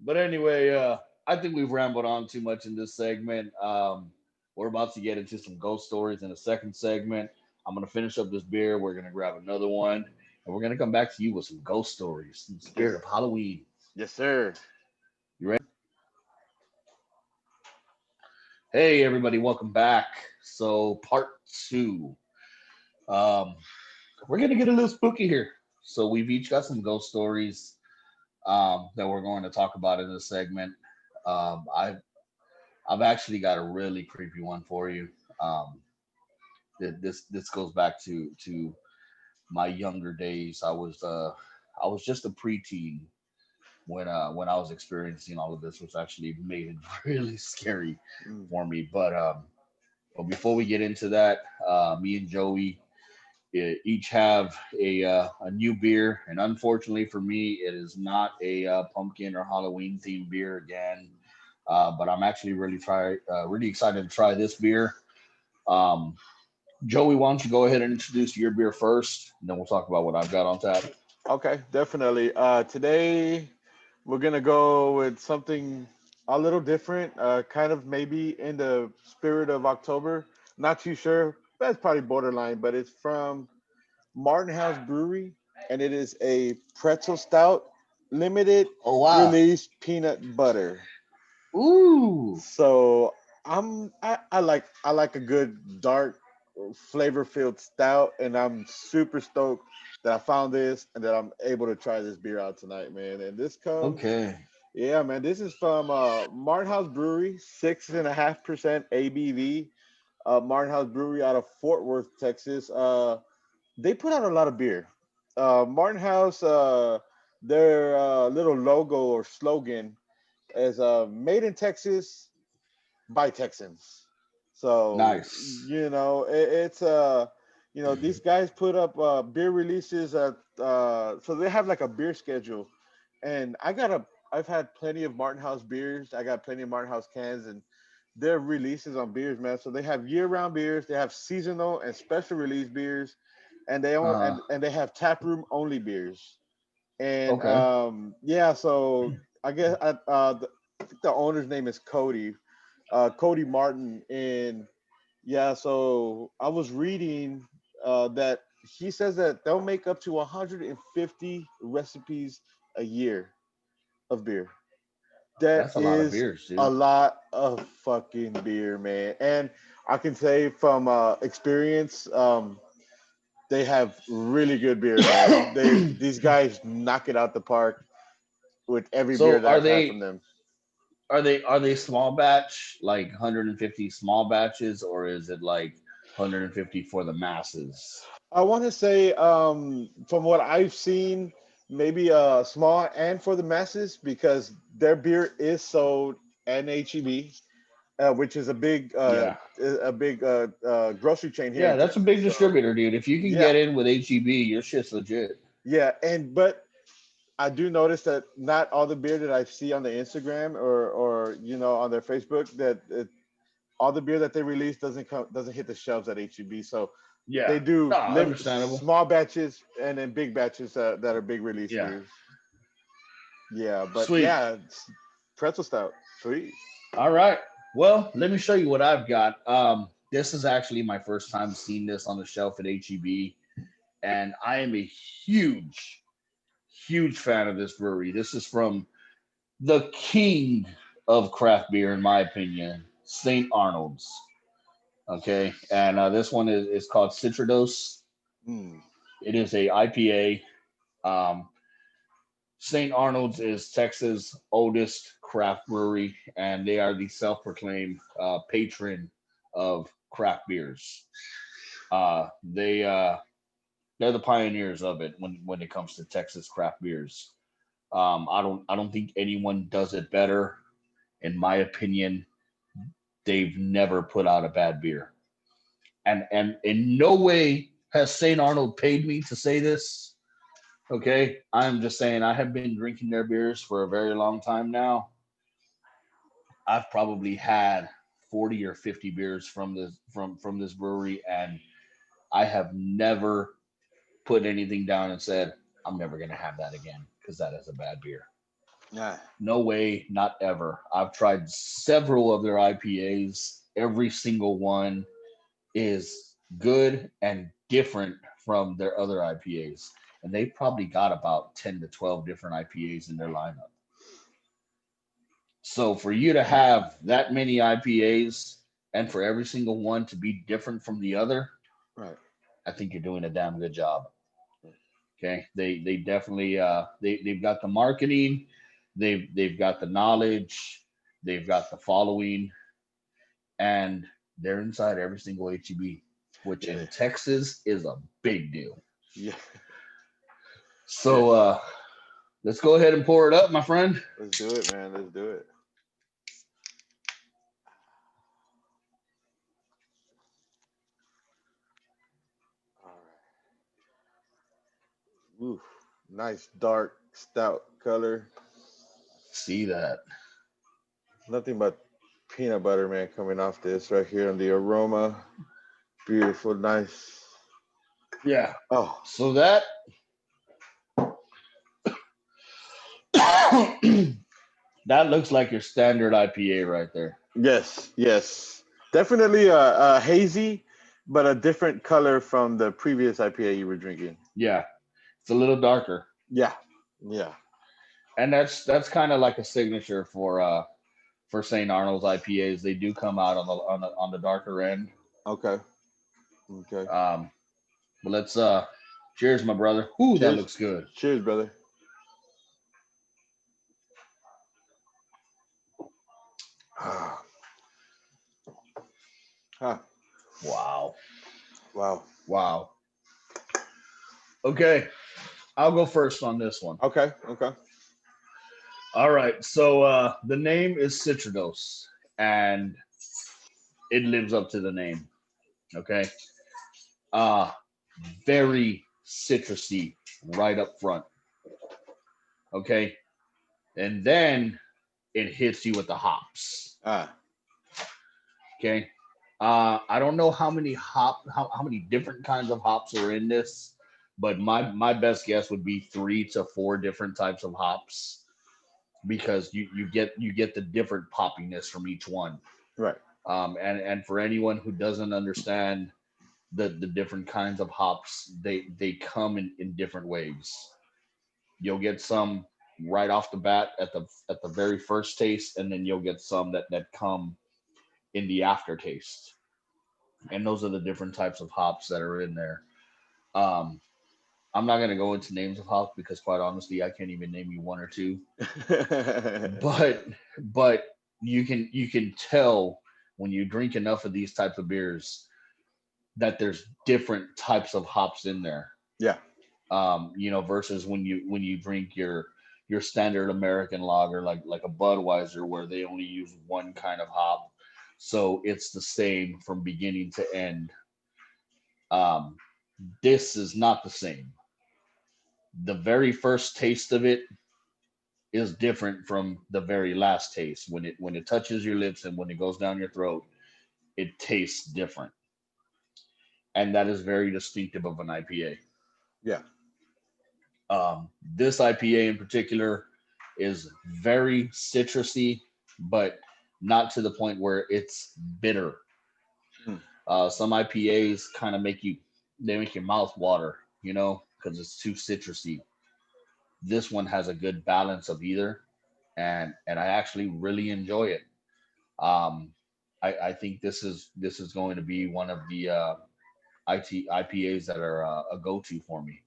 But anyway, I think we've rambled on too much in this segment. We're about to get into some ghost stories in the second segment. I'm gonna finish up this beer. We're gonna grab another one, and we're gonna come back to you with some ghost stories in the spirit Yes, of Halloween. yes, sir. You ready? Hey, everybody, welcome back. So, part two. Um, we're gonna get a little spooky here. So, we've each got some ghost stories that we're going to talk about in this segment. Um, I've I've actually got a really creepy one for you. Um, this goes back to my younger days. I was just a preteen when I was experiencing all of this, which actually made it really scary Mm. for me. But before we get into that, me and Joey each have a new beer, and unfortunately for me, it is not a pumpkin or Halloween themed beer again. But I'm actually really excited to try this beer. Um, Joey, why don't you go ahead and introduce your beer first, and then we'll talk about what I've got on tap. Okay, definitely. Today we're gonna go with something a little different, kind of maybe in the spirit of October. Not too sure. That's probably borderline, but it's from Martin House Brewery, and it is a pretzel stout, limited Oh wow! release peanut butter. Ooh, So I like a good dark flavor filled stout, and I'm super stoked that I found this and that I'm able to try this beer out tonight, man. And this comes, okay, yeah, man. This is from Martin House Brewery, 6.5% ABV. Martin House Brewery out of Fort Worth, Texas. They put out a lot of beer. Martin House, their little logo or slogan is "Made in Texas by Texans." So nice. these guys put up beer releases at so they have like a beer schedule, and I've had plenty of Martin House beers. I got plenty of Martin House cans, and their releases on beers, man. So they have year-round beers, they have seasonal and special release beers, and they own Uh, and they have tap room only beers. And okay. yeah, so I guess I think the owner's name is Cody, Cody Martin, and yeah, so I was reading that he says that they'll make up to 150 recipes a year of beer. That That's a lot of is beers, a dude. lot of fucking beer, man. And I can say from experience, they have really good beer, man. These guys knock it out the park with every beer So that I've had from them. are they small batch, like 150 small batches, or is it like 150 for the masses? I want to say, from what I've seen, maybe small and for the masses because their beer is sold at HEB, which is Yeah. a big grocery chain here Yeah, in that's a Texas. big So distributor, dude. If you can yeah, get in with HEB, your shit's legit. yeah, and but I do notice that not all the beer that I see on the Instagram or on their Facebook all the beer that they release doesn't hit the shelves at HEB. So Yeah. they do No, understandable. small batches and then big batches that are big release Yeah. beers. Yeah, but Sweet. yeah, pretzel stout, sweet. All right. Well, let me show you what I've got. This is actually my first time seeing this on the shelf at HEB, and I am a huge, huge fan of this brewery. This is from the king of craft beer, in my opinion, St. Arnold's. Okay, and this one is called Citrados. Mm, It is a IPA. Um, St. Arnold's is Texas' oldest craft brewery, and they are the self-proclaimed patron of craft beers. They're the pioneers of it when it comes to Texas craft beers. I don't think anyone does it better. In my opinion, they've never put out a bad beer, and in no way has St. Arnold paid me to say this. Okay, I'm just saying I have been drinking their beers for a very long time now. I've probably had 40 or 50 beers from this brewery, and I have never put anything down and said I'm never gonna have that again because that is a bad beer. yeah, No way, not ever. I've tried several of their IPAs. Every single one is good and different from their other IPAs. And they probably got about 10 to 12 different IPAs in their lineup. So for you to have that many IPAs and for every single one to be different from the other, right. I think you're doing a damn good job. Okay. They definitely they've got the marketing, they've got the knowledge, they've got the following, and they're inside every single HEB, which Yeah, in Texas is a big deal. yeah, yeah. So let's go ahead and pour it up, my friend. Let's do it, man. Let's do it. All right. Ooh, nice dark stout color. See that? Nothing but peanut butter, man, coming off this right here on the aroma. Beautiful, nice. Yeah. Oh, So that that looks like your standard IPA right there. yes, yes. Definitely a hazy, but a different color from the previous IPA you were drinking. Yeah, it's a little darker, Yeah, yeah. and that's kind of like a signature for St. Arnold's IPAs. They do come out on the darker end. Okay, okay. Um, but let's cheers, my brother. Ooh, that Cheers, looks good. cheers, brother. Huh. Wow, Wow. wow. Okay, I'll go first on this one. Okay, okay. All right, so the name is Citrados, and it lives up to the name. Okay, uh, very citrusy right up front. Okay, and then it hits you with the hops. Ah, Okay, I don't know how many different kinds of hops are in this, but my best guess would be 3 to 4 different types of hops because you get the different poppiness from each one. right. And for anyone who doesn't understand the different kinds of hops, they come in different waves. You'll get some right off the bat at the very first taste, and then you'll get some that come in the aftertaste. And those are the different types of hops that are in there. Um, I'm not gonna go into names of hops because quite honestly, I can't even name you one or two. But but you can tell when you drink enough of these types of beers that there's different types of hops in there. Yeah, Versus when you drink your standard American lager like a Budweiser where they only use one kind of hop, so it's the same from beginning to end. Um, this is not the same. The very first taste of it is different from the very last taste. When it touches your lips and when it goes down your throat, it tastes different, and that is very distinctive of an IPA. Yeah. This IPA in particular is very citrusy, but not to the point where it's bitter. Mm. Some IPAs kind of make your mouth water, because it's too citrusy. This one has a good balance of either, and I actually really enjoy it. Um, I think this is going to be one of the IPAs that are a go-to for me.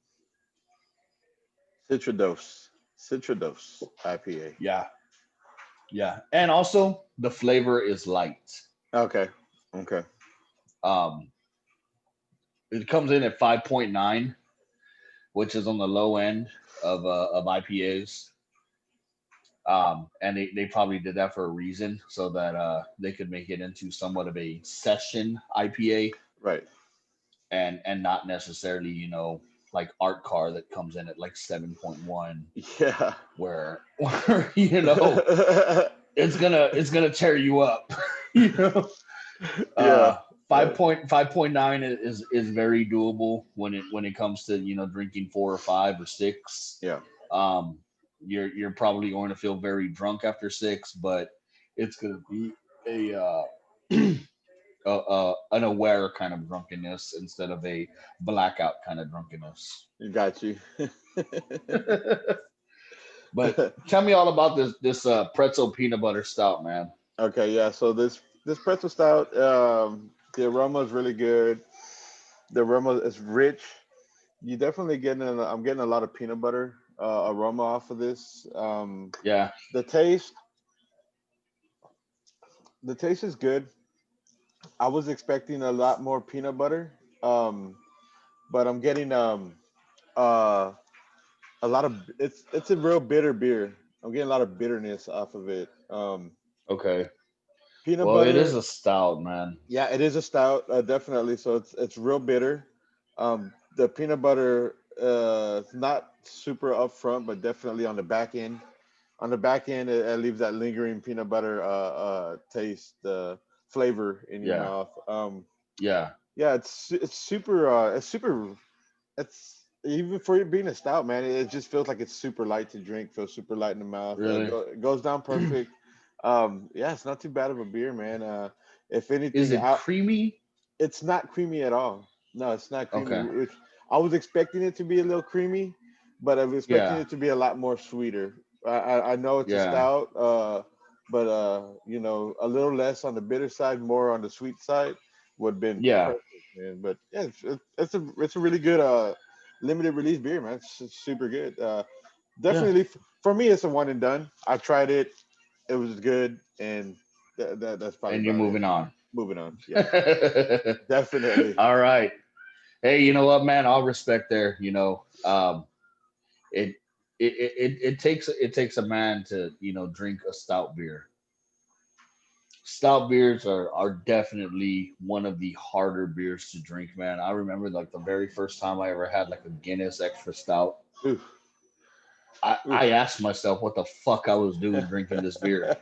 Citrados. Citrados IPA. Yeah, yeah, and also the flavor is light. Okay. Okay. Um, it comes in at 5.9, which is on the low end of IPAs. And they probably did that for a reason so that they could make it into somewhat of a session IPA, Right. and not necessarily, like Art Car that comes in at like 7.1, Yeah. where it's gonna tear you up. you know Yeah. uh 5.9 is very doable when it comes to drinking 4 or 5 or 6. Yeah. um you're probably going to feel very drunk after 6, but it's going to be a an aware kind of drunkenness instead of a blackout kind of drunkenness. Got you. But tell me all about this pretzel peanut butter stout, man. Okay, yeah. So this pretzel stout, the aroma is really good. The aroma is rich. You definitely getting. I'm getting a lot of peanut butter aroma off of this. Yeah. The taste, the taste is good. I was expecting a lot more peanut butter, um, but I'm getting uh, a lot of. It's a real bitter beer. I'm getting a lot of bitterness off of it. Okay. Peanut Well, it is butter. a stout, man. Yeah, it is a stout, definitely. So it's real bitter. The peanut butter, it's not super upfront, but definitely on the back end. On the back end, it leaves that lingering peanut butter taste, flavor in your Yeah. mouth. Yeah. Yeah, it's super. It's even for it being a stout, man. It just feels like it's super light to drink. Feels super light in the mouth. Really? It goes down perfect. Yeah, it's not too bad of a beer, man. If Is anything, it creamy? it's not creamy at all. No, it's not creamy. Okay. Which I was expecting it to be a little creamy, but I was expecting Yeah. it to be a lot more sweeter. I know it's a Yeah. stout, but a little less on the bitter side, more on the sweet side would have been Yeah. perfect, man. But yeah, it's a really good limited release beer, man. It's super good. Yeah. Definitely for me, it's a one and done. I tried it. It was good, and that's probably And you're about it. moving on. Moving on. Yeah, definitely. All right. Hey, you know what, man? I'll respect there. It it takes a man to drink a stout beer. Stout beers are definitely one of the harder beers to drink, man. I remember like the very first time I ever had like a Guinness extra stout. Oof, I oof. asked myself what the fuck I was doing drinking this beer.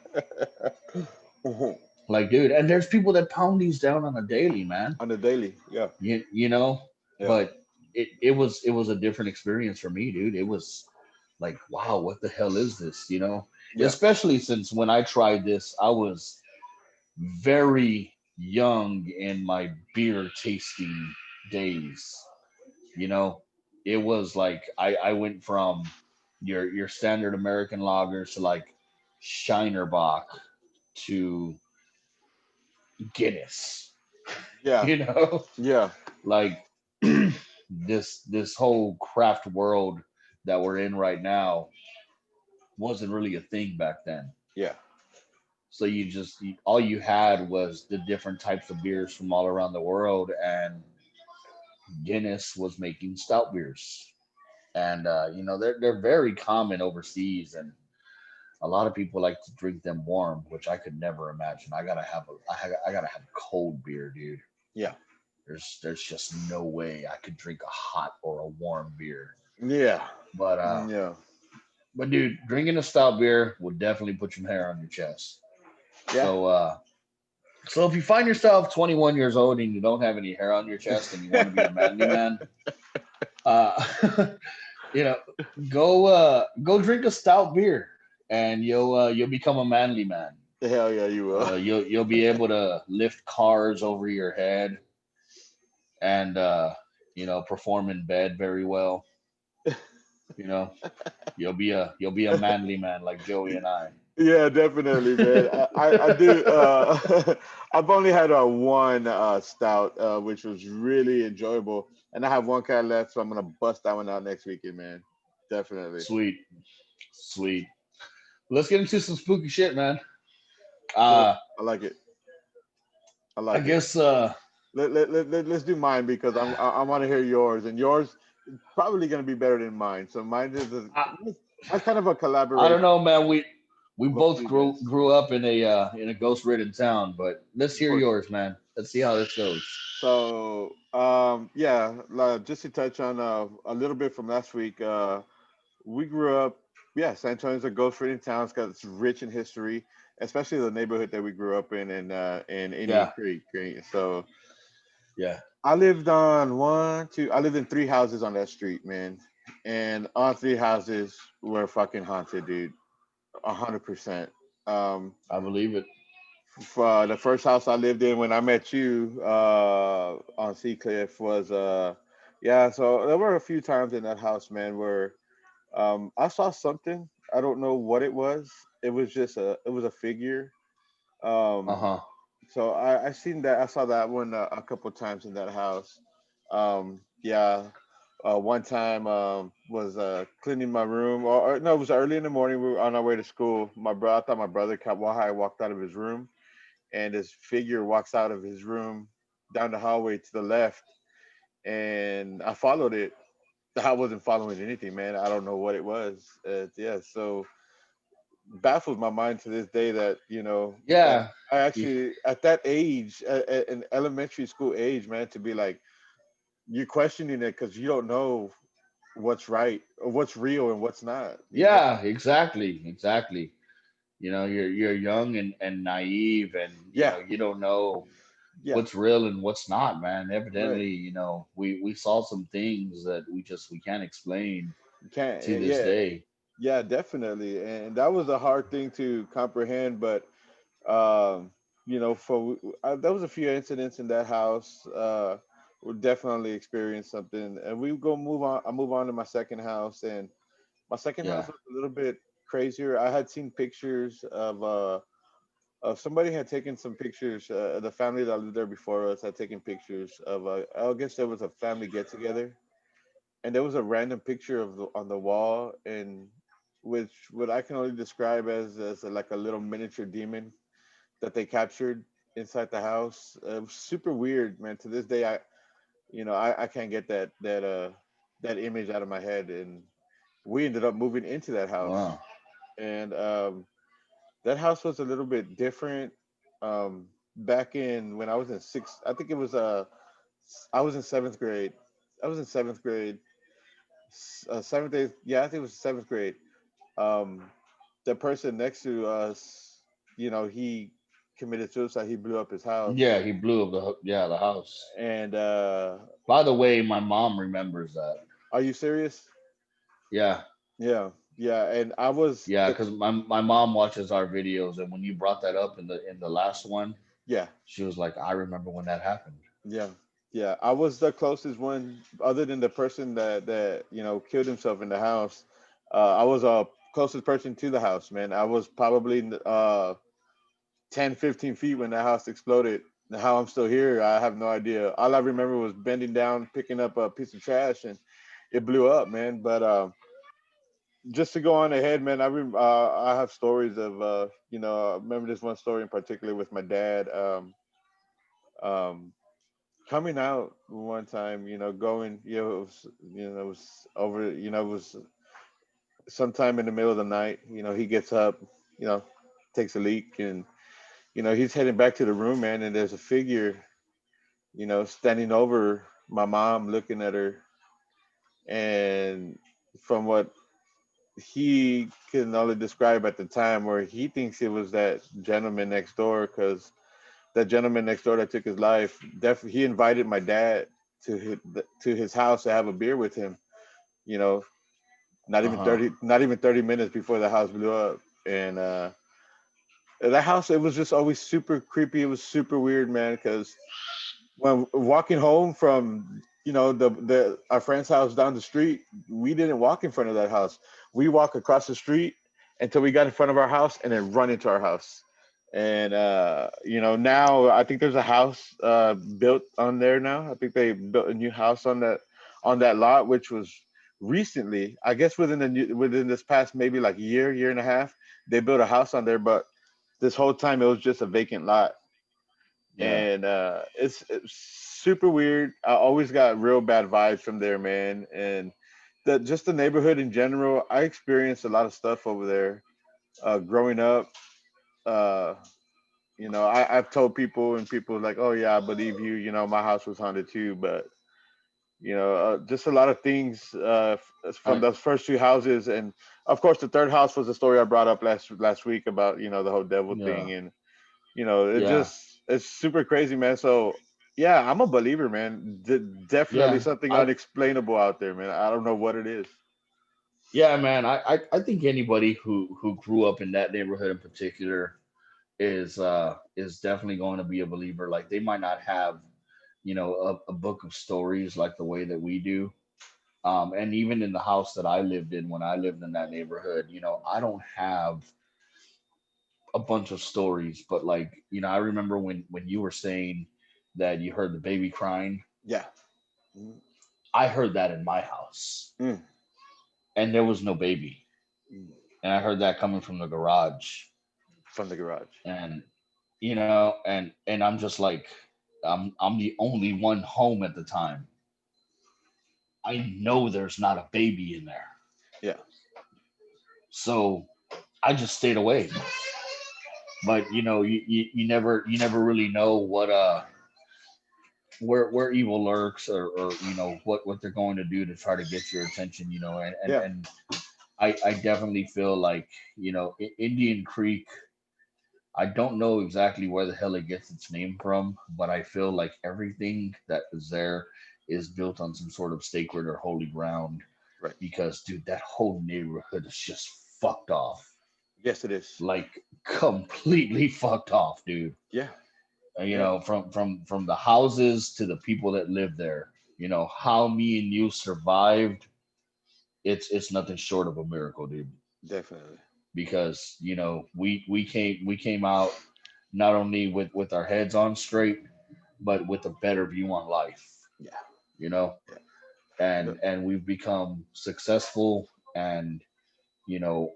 Like, dude, and there's people that pound these down on a daily, man. On the daily, yeah, You know, yeah, but it was a different experience for me, dude. It was like, wow, what the hell is this? yeah, Especially since when I tried this, I was very young in my beer tasting days. You know, it was like I went from your standard American lagers to like Shinerbach to Guinness. yeah, You know, yeah, like this whole craft world that we're in right now wasn't really a thing back then. yeah, So all you had was the different types of beers from all around the world, and Guinness was making stout beers. and they're very common overseas, and a lot of people like to drink them warm, which I could never imagine. I gotta have cold beer, dude. Yeah. There's just no way I could drink a hot or a warm beer. Yeah. But Yeah. dude, drinking a stout beer will definitely put some hair on your chest. Yeah. So if you find yourself 21 years old and you don't have any hair on your chest and you want to be a manly man, uh, you know, go drink a stout beer and you'll become a manly man. Hell yeah, you will. You'll be able to lift cars over your head and perform in bed very well. You know, you'll be a manly man like Joey and I. Yeah, definitely, man. I do. I've only had one stout, which was really enjoyable, and I have one can left, so I'm gonna bust that one out next weekend, man. Definitely. Sweet, sweet. Let's get into some spooky shit, man. So Uh, I like it. I I like it. guess Let's do mine because I want to hear yours, and yours probably gonna be better than mine. So mine is I, mine's kind of a I don't collaboration know, man. We of a both few grew guys. grew up in a ghost ridden town, but let's Of hear course. yours, man. Let's see how this goes. So, yeah, just to touch on a little bit from last week, we grew up, yeah, San Antonio's a ghost ridden town. It's rich in history, especially the neighborhood that we grew up in Indian Yeah, Creek. Right? So, yeah. I lived in three houses on that street, man, and all three houses were fucking haunted, dude, 100%. Um, I believe it. for the first house I lived in when I met you on Seacliff was yeah. So there were a few times in that house, man, where I saw something. I don't know what it was. It was a figure. Uh Um, huh. so I seen that. I saw that one a couple times in that house. Yeah. One time was cleaning my room, or no, it was early in the morning. We were on our way to school. I thought my brother walked out of his room, and his figure walks out of his room down the hallway to the left, and I followed it. I wasn't following anything, man. I don't know what it was. Yeah, so baffles my mind to this day that that Yeah. I Y- actually at that age, at an elementary school age, man, to be like you're questioning it because you don't know what's right or what's real and what's not. Yeah. Exactly. Exactly. You're young and naive, and Yeah, you don't know yeah, what's real and what's not, man. right. Evidently, we saw some things that we can't explain You can't. to this Yeah, day. yeah, definitely. And that was a hard thing to comprehend, but um, there was a few incidents in that house. We definitely experienced something, and we go move on. I move on to my second house, and my second house Yeah. was a little bit crazier. I had seen pictures of somebody had taken some pictures. The family that lived there before us had taken pictures of. I guess there was a family get together, and there was a random picture on the wall, and which what I can only describe as like a little miniature demon that they captured inside the house. It was super weird, man. To this day, I can't get that image out of my head. And we ended up moving into that house, Wow. and that house was a little bit different. Back in when I was in sixth, I think it was I was in seventh grade. I was in seventh grade, seventh, eighth. Yeah, I think it was seventh grade. Um, the person next to us, he committed suicide. He blew up his house, Yeah, he blew up the house. and By the way, my mom remembers that. are you serious? Yeah, Yeah, yeah. And I was, yeah, because my mom watches our videos, and when you brought that up in the last one, yeah, she was like, "I remember when that happened." yeah, yeah. I was the closest one, other than the person that killed himself in the house. I was a closest person to the house, man. I was probably 10, 15 feet when that house exploded. How I'm still here, I have no idea. All I remember was bending down, picking up a piece of trash, and it blew up, man. But just to go on ahead, man, I have stories of I remember this one story in particular with my dad. Um, coming out one time, going, it was over, it was sometime in the middle of the night. He gets up, you know, takes a leak, and he's heading back to the room, man. And there's a figure, standing over my mom, looking at her, and from what he can only describe at the time, where he thinks it was that gentleman next door, because that gentleman next door that took his life, definitely he invited my dad to his house to have a beer with him. You know, not even Uh-huh. 30 minutes before the house blew up, and that house, it was just always super creepy. It was super weird, man, because when walking home from the our friend's house down the street, we didn't walk in front of that house. We walk across the street until we got in front of our house and then run into our house. And now I think there's a house built on there now. I think they built a new house on that lot, which was recently, I guess, within this past maybe like year and a half, they built a house on there. But this whole time it was just a vacant lot, Yeah. and it's super weird. I always got real bad vibes from there, man. And just the neighborhood in general, I experienced a lot of stuff over there growing up. Uh, I've told people, and people are like, "Oh yeah, I believe you." My house was haunted too, but just a lot of things from I those first two houses, and of course, the third house was the story I brought up last week about the whole devil yeah. thing. And Yeah. it's super crazy, man. So yeah, I'm a believer, man. Definitely Yeah. something I unexplainable out there, man. I don't know what it is. yeah, man. I think anybody who grew up in that neighborhood in particular is definitely going to be a believer. Like they might not have, a book of stories like the way that we do. And even in the house that I lived in when I lived in that neighborhood, I don't have a bunch of stories, but like, I remember when you were saying that you heard the baby crying. Yeah. Mm, I heard that in my house, mm, and there was no baby, mm. and I heard that coming from the garage, From the garage. and and I'm just like, I'm the only one home at the time. I know there's not a baby in there, Yeah. so I just stayed away. But you never really know where evil lurks, or what they're going to do to try to get your attention, and and, Yeah. and I definitely feel like Indian Creek. I don't know exactly where the hell it gets its name from, but I feel like everything that is there is built on some sort of sacred or holy ground, Right. because dude, that whole neighborhood is just fucked off. Yes, it is. Like completely fucked off, dude. Yeah. You Yeah. know, from the houses to the people that live there. How me and you survived. It's nothing short of a miracle, dude. Definitely. Because we came out not only with our heads on straight, but with a better view on life. Yeah. You know, Yeah. Yep. and we've become successful and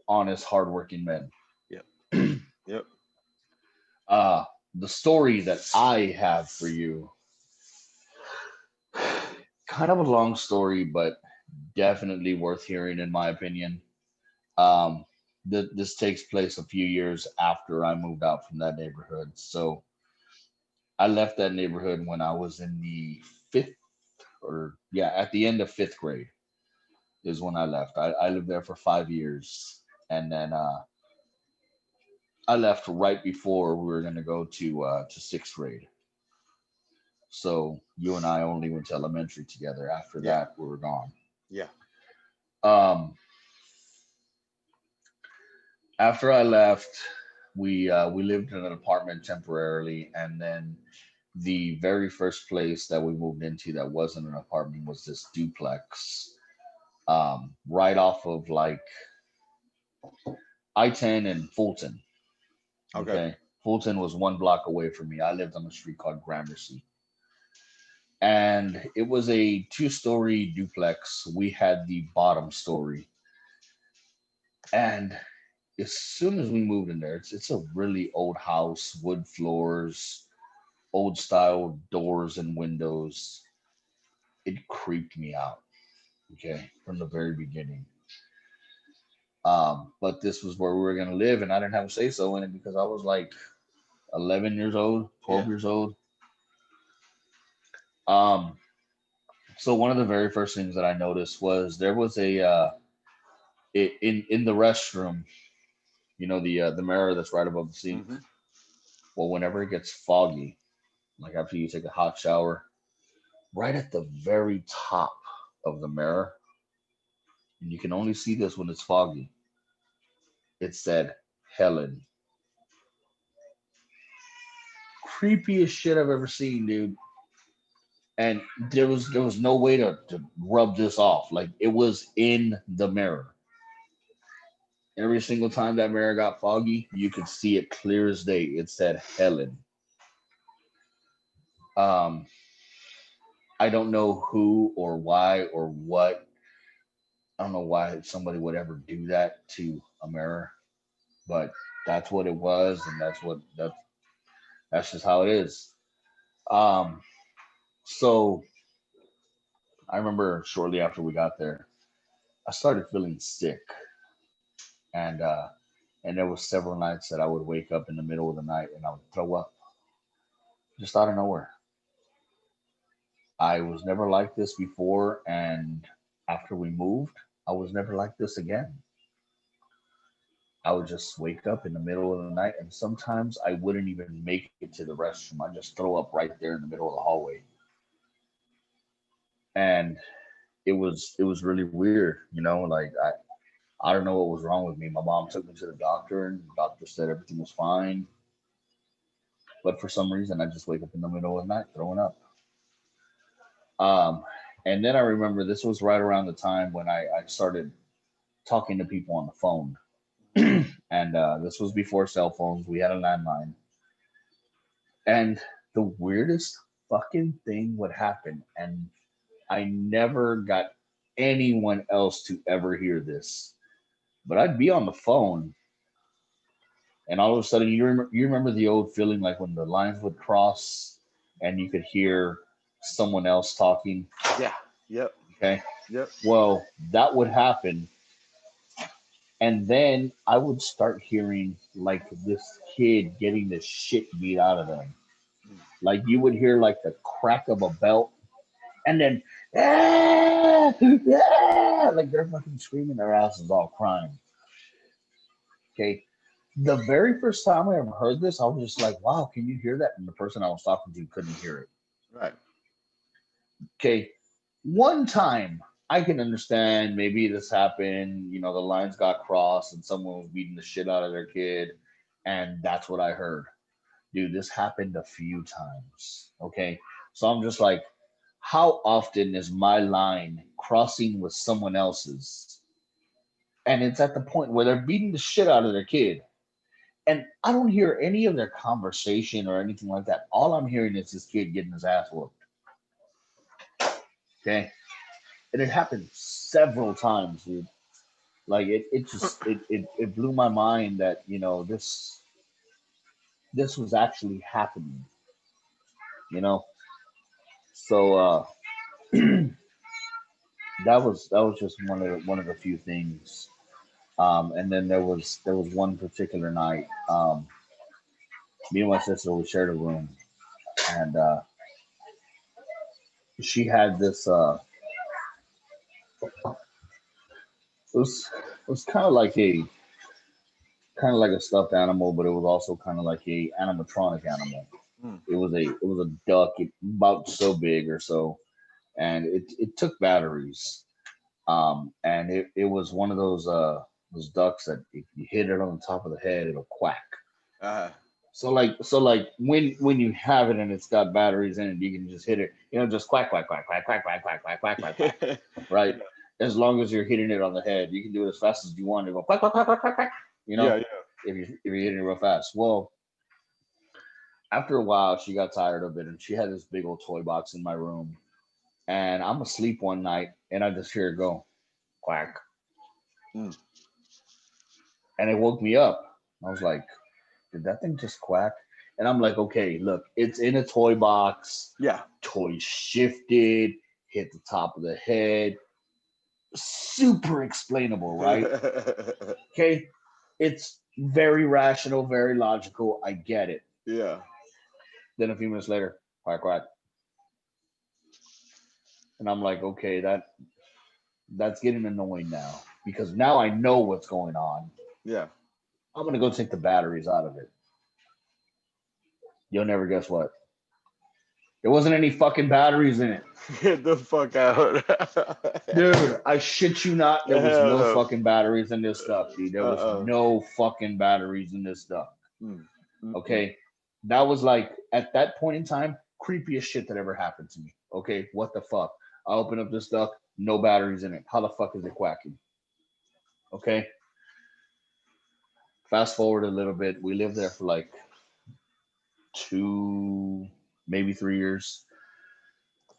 honest, hardworking men. Yep. Yep. Uh, the story that I have for you, kind of a long story, but definitely worth hearing, in my opinion. Um, this takes place a few years after I moved out from that neighborhood. So I left that neighborhood when I was in the fifth, or yeah, at the end of fifth grade is when I left. I lived there for 5 years, and then I left right before we were gonna go to sixth grade. So you and I only went to elementary together. After Yeah. that, we were gone. Yeah. Um, After I left, we lived in an apartment temporarily, and then the very first place that we moved into that wasn't an apartment was this duplex, right off of like I-10 and Fulton. Okay. Okay, Fulton was 1 block away from me. I lived on a street called Gramercy, and it was a two-story duplex. We had the bottom story, and as soon as we moved in there, it's a really old house, wood floors, old style doors and windows. It creeped me out. Okay, from the very beginning. But this was where we were gonna live, and I didn't have a say so in it because I was like 11 years old, 12 Yeah. years old. Um, so one of the very first things that I noticed was there was a in the restroom, the mirror that's right above the sink. Hmm. Well, whenever it gets foggy, like after you take a hot shower, right at the very top of the mirror, and you can only see this when it's foggy. It said Helen. Creepiest shit I've ever seen, dude. And there was no way to rub this off. Like it was in the mirror. Every single time that mirror got foggy, you could see it clear as day. It said Helen. Um, I don't know who or why or what. I don't know why somebody would ever do that to a mirror, but that's what it was, and that's just how it is. Um, so I remember shortly after we got there, I started feeling sick, and there was several nights that I would wake up in the middle of the night and I would throw up just out of nowhere. I was never like this before, and after we moved, I was never like this again. I would just wake up in the middle of the night, and sometimes I wouldn't even make it to the restroom. I'd just throw up right there in the middle of the hallway, and it was really weird, like I don't know what was wrong with me. My mom took me to the doctor, and the doctor said everything was fine, but for some reason, I just wake up in the middle of the night throwing up. Um, and then I remember this was right around the time when I started talking to people on the phone. And this was before cell phones. We had a landline. And the weirdest fucking thing would happen. And I never got anyone else to ever hear this. But I'd be on the phone, and all of a sudden, you remember the old feeling like when the lines would cross and you could hear someone else talking. Yeah. Yep. Okay. Yep. Well, that would happen, and then I would start hearing like this kid getting the shit beat out of them. Like you would hear like the crack of a belt, and then ah, ah, like they're fucking screaming their asses off, crying. Okay. The very first time I ever heard this, I was just like, "Wow, can you hear that?" And the person I was talking to couldn't hear it. Right. Okay. One time I can understand maybe this happened, the lines got crossed and someone was beating the shit out of their kid, and that's what I heard. Dude, this happened a few times. Okay. So I'm just like, how often is my line crossing with someone else's? And it's at the point where they're beating the shit out of their kid. And I don't hear any of their conversation or anything like that. All I'm hearing is this kid getting his ass whooped. Okay. And it happened several times, dude. Like it blew my mind that this was actually happening. You know, so that was just one of the few things. And then there was one particular night. Me and my sister we shared a room, and she had this. It was kind of like a stuffed animal, but it was also kind of like a animatronic animal. Mm. It was a duck, about so big or so, and it took batteries. And it was one of those ducks that if you hit it on the top of the head, it'll quack. Uh, So like when you have it and it's got batteries in it, you can just hit it, just quack quack quack quack quack quack quack quack quack quack quack, right? yeah. As long as you're hitting it on the head, you can do it as fast as you want. To go quack quack quack quack quack quack. You Yeah. know, Yeah. if you're hitting it real fast. Well, after a while, she got tired of it, and she had this big old toy box in my room. And I'm asleep one night, and I just hear it go quack, Mm. and it woke me up. I was like, did that thing just quack? And I'm like, okay, look, it's in a toy box, Yeah. toy shifted, hit the top of the head, super explainable, right? Okay, it's very rational, very logical. I get it. Yeah. Then a few minutes later, quack quack, and I'm like, okay, that's getting annoying now because now I know what's going on. Yeah. I'm gonna go take the batteries out of it. You'll never guess what. There wasn't any fucking batteries in it. Get the fuck out. Dude, I shit you not, there was Hell no no. fucking batteries in this stuff, dude. There was Uh-uh. no fucking batteries in this stuff. Mm. Mm-mm. Okay. That was like at that point in time, creepiest shit that ever happened to me. Okay, what the fuck? I open up this stuff, no batteries in it. How the fuck is it quacking? Okay. Fast forward a little bit. We lived there for like 2, maybe 3 years.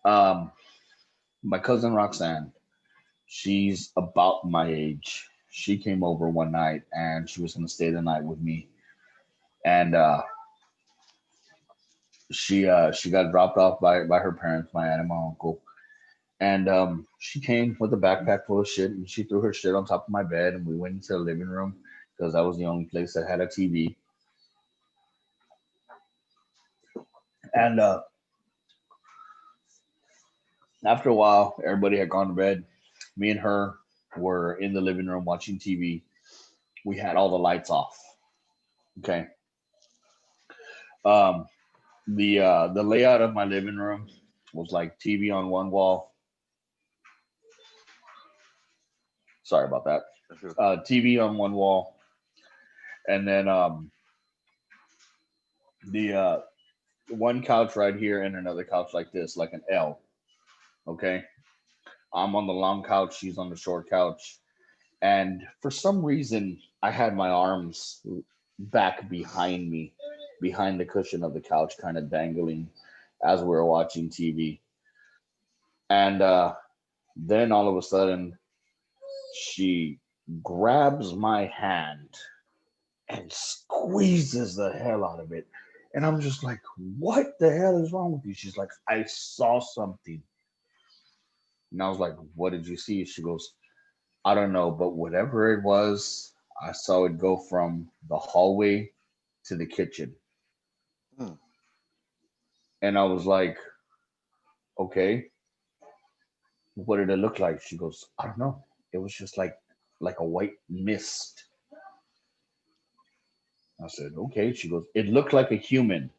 Um, my cousin Roxanne, she's about my age. She came over one night and she was gonna stay the night with me. And she got dropped off by her parents, my aunt and my uncle. And she came with a backpack full of shit and she threw her shit on top of my bed and we went into the living room because that was the only place that had a TV. And after a while, everybody had gone to bed. Me and her were in the living room watching TV. We had all the lights off. Okay. Um, the layout of my living room was like TV on one wall. Sorry about that. That's good. TV on one wall, and then the one couch right here and another couch like this, like an L. Okay. I'm on the long couch. She's on the short couch. And for some reason, I had my arms back behind me, behind the cushion of the couch, kind of dangling as we were watching TV. And then all of a sudden, she grabs my hand and squeezes the hell out of it. And I'm just like, what the hell is wrong with you? She's like, I saw something. And I was like, what did you see? She goes, I don't know, but whatever it was, I saw it go from the hallway to the kitchen. Mm. And I was like, okay, what did it look like? She goes, I don't know. It was just like a white mist. I said, okay. She goes, it looked like a human.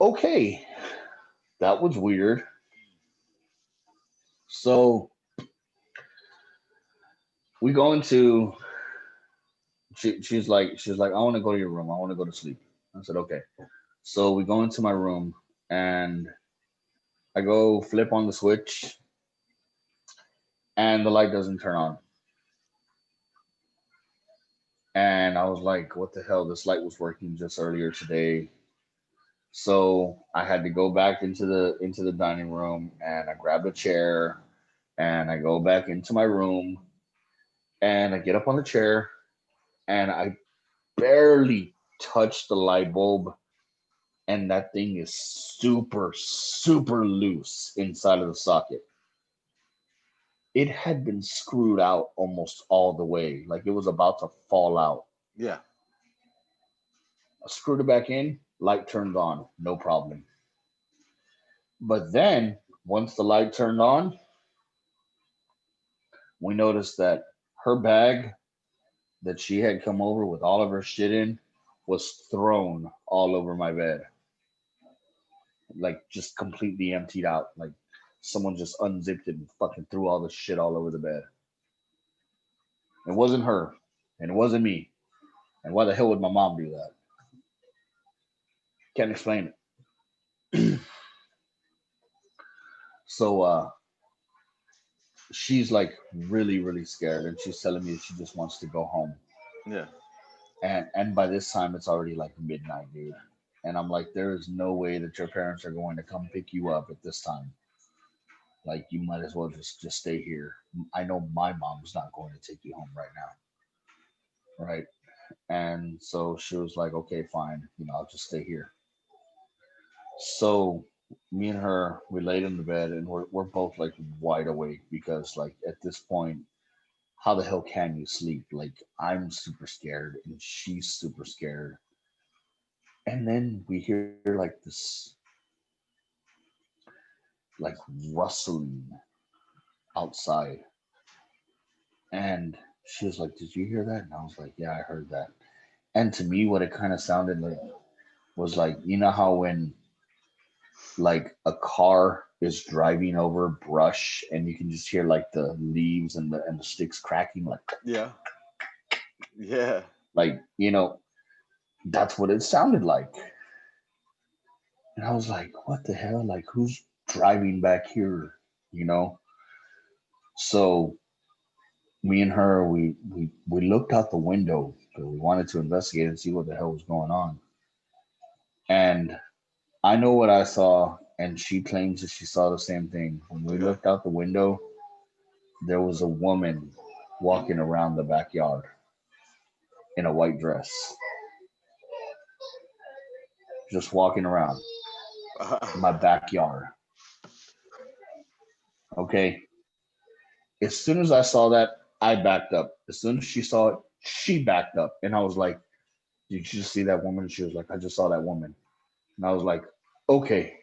Okay, that was weird. So we go into she's like, I want to go to your room. I want to go to sleep. I said, okay. So we go into my room and I go flip on the switch and the light doesn't turn on. And I was like, what the hell? This light was working just earlier today. So I had to go back into the dining room and I grabbed a chair and I go back into my room and I get up on the chair and I barely touch the light bulb and that thing is super, super loose inside of the socket. It had been screwed out almost all the way, like it was about to fall out. Yeah. I screwed it back in, light turned on, no problem. But then, once the light turned on, we noticed that her bag that she had come over with all of her shit in was thrown all over my bed, like just completely emptied out. Like someone just unzipped it and fucking threw all the shit all over the bed. It wasn't her, and it wasn't me. And why the hell would my mom do that? Can't explain it. So she's like really, really scared, and she's telling me she just wants to go home. Yeah. And by this time, it's already like midnight, dude. And I'm like, there is no way that your parents are going to come pick you up at this time. Like, you might as well just stay here. I know my mom's not going to take you home right now, right? And so she was like, okay, fine, I'll just stay here. So me and her, we laid in the bed and we're both like wide awake because like at this point, how the hell can you sleep? Like I'm super scared and she's super scared. And then we hear like this like rustling outside. And she was like, did you hear that? And I was like, yeah, I heard that. And to me, what it kind of sounded like was like, you know how when like a car is driving over brush and you can just hear like the leaves and the sticks cracking Yeah. Yeah. like that's what it sounded like. And I was like, what the hell? Like who's driving back here? You know? So me and her, we looked out the window because we wanted to investigate and see what the hell was going on. And I know what I saw, and she claims that she saw the same thing. When we Okay. looked out the window, there was a woman walking around the backyard in a white dress, just walking around my backyard. Okay. As soon as I saw that, I backed up. As soon as she saw it, she backed up. And I was like, did you just see that woman? She was like, I just saw that woman. And I was like, okay.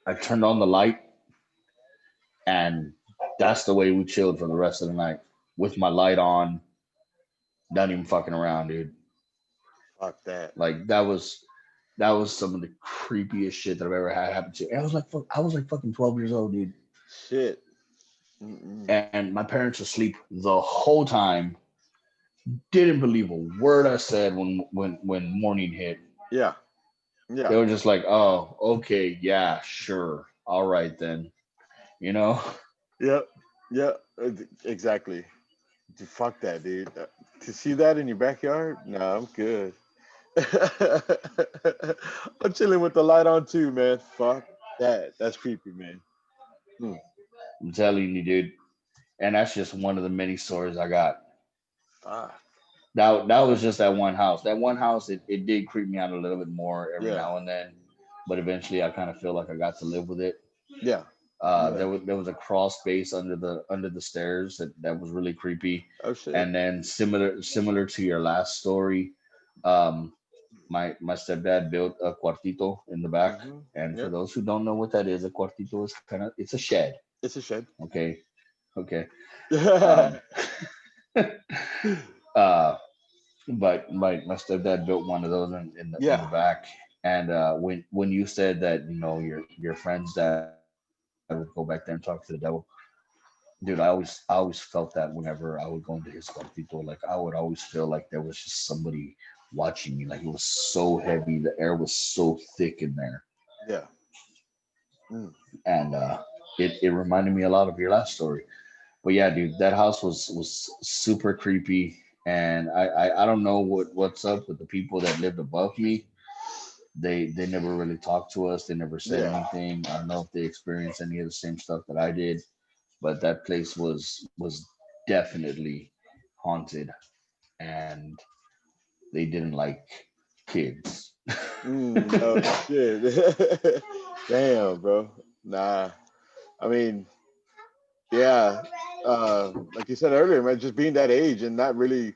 I turned on the light, and that's the way we chilled for the rest of the night with my light on, not even fucking around, dude. Fuck that. Like that was some of the creepiest shit that I've ever had happen to. And I was like fucking 12 years old, dude. Shit. Mm-mm. And my parents were asleep the whole time. Didn't believe a word I said when morning hit. Yeah. They Yeah. were just like, "Oh, okay, yeah, sure, all right then," you know. Yep. Yep. Exactly. Fuck that, dude. To see that in your backyard? No, I'm good. I'm chilling with the light on too, man. Fuck that. That's creepy, man. Hmm. I'm telling you, dude. And that's just one of the many stories I got. Fuck. That was just that one house. That one house, it did creep me out a little bit more every Yeah. now and then, but eventually I kind of feel like I got to live with it. Yeah. Yeah. There was a crawl space under the stairs that was really creepy. Oh shit. And then similar to your last story, um, my stepdad built a cuartito in the back. Mm-hmm. And for Yep. those who don't know what that is, a cuartito is it's a shed. It's a shed. Okay, okay. Yeah. Um, uh, but my stepdad built one of those in the Yeah. back. And when you said that your friend's dad would go back there and talk to the devil, dude, I always felt that whenever I would go into his cuartito, like I would always feel like there was just somebody watching me. Like it was so heavy, the air was so thick in there. Yeah. Mm. And it reminded me a lot of your last story. But yeah, dude, that house was super creepy. And I don't know what's up with the people that lived above me. They never really talked to us. They never said Yeah. anything. I don't know if they experienced any of the same stuff that I did, but that place was definitely haunted, and they didn't like kids. No shit. Damn, bro. Nah. I mean, yeah. Like you said earlier, man, just being that age and not really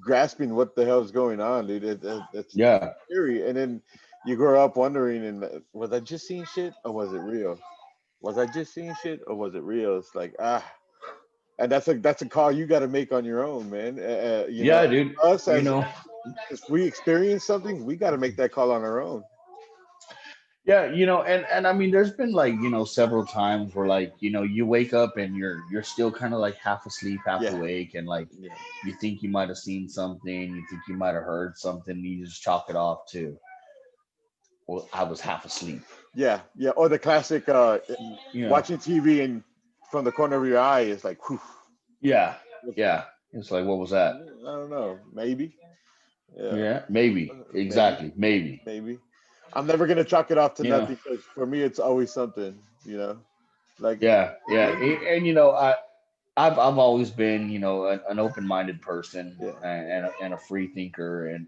grasping what the hell's going on, dude. It's Yeah, scary. And then you grow up wondering, and was I just seeing shit or was it real? Was I just seeing shit or was it real? It's like and that's a call you got to make on your own, man. yeah, dude. Us You as know, if we experience something, we got to make that call on our own. yeah, and I mean, there's been like several times where like you wake up and you're still kind of like half asleep, half Yeah, awake, and like yeah, you think you might have seen something, you think you might have heard something, and you just chalk it off to, well, I was half asleep. yeah, yeah. Or the classic You know, watching TV and from the corner of your eye is like, whew, yeah, what's that? yeah. It's like, what was that? I don't know. Maybe. Yeah, Yeah, maybe, maybe, exactly, maybe. maybe. I'm never gonna chalk it off to You know, nothing because for me it's always something. Like yeah, yeah, maybe. and I've always been, an open-minded person Yeah, and a free thinker, and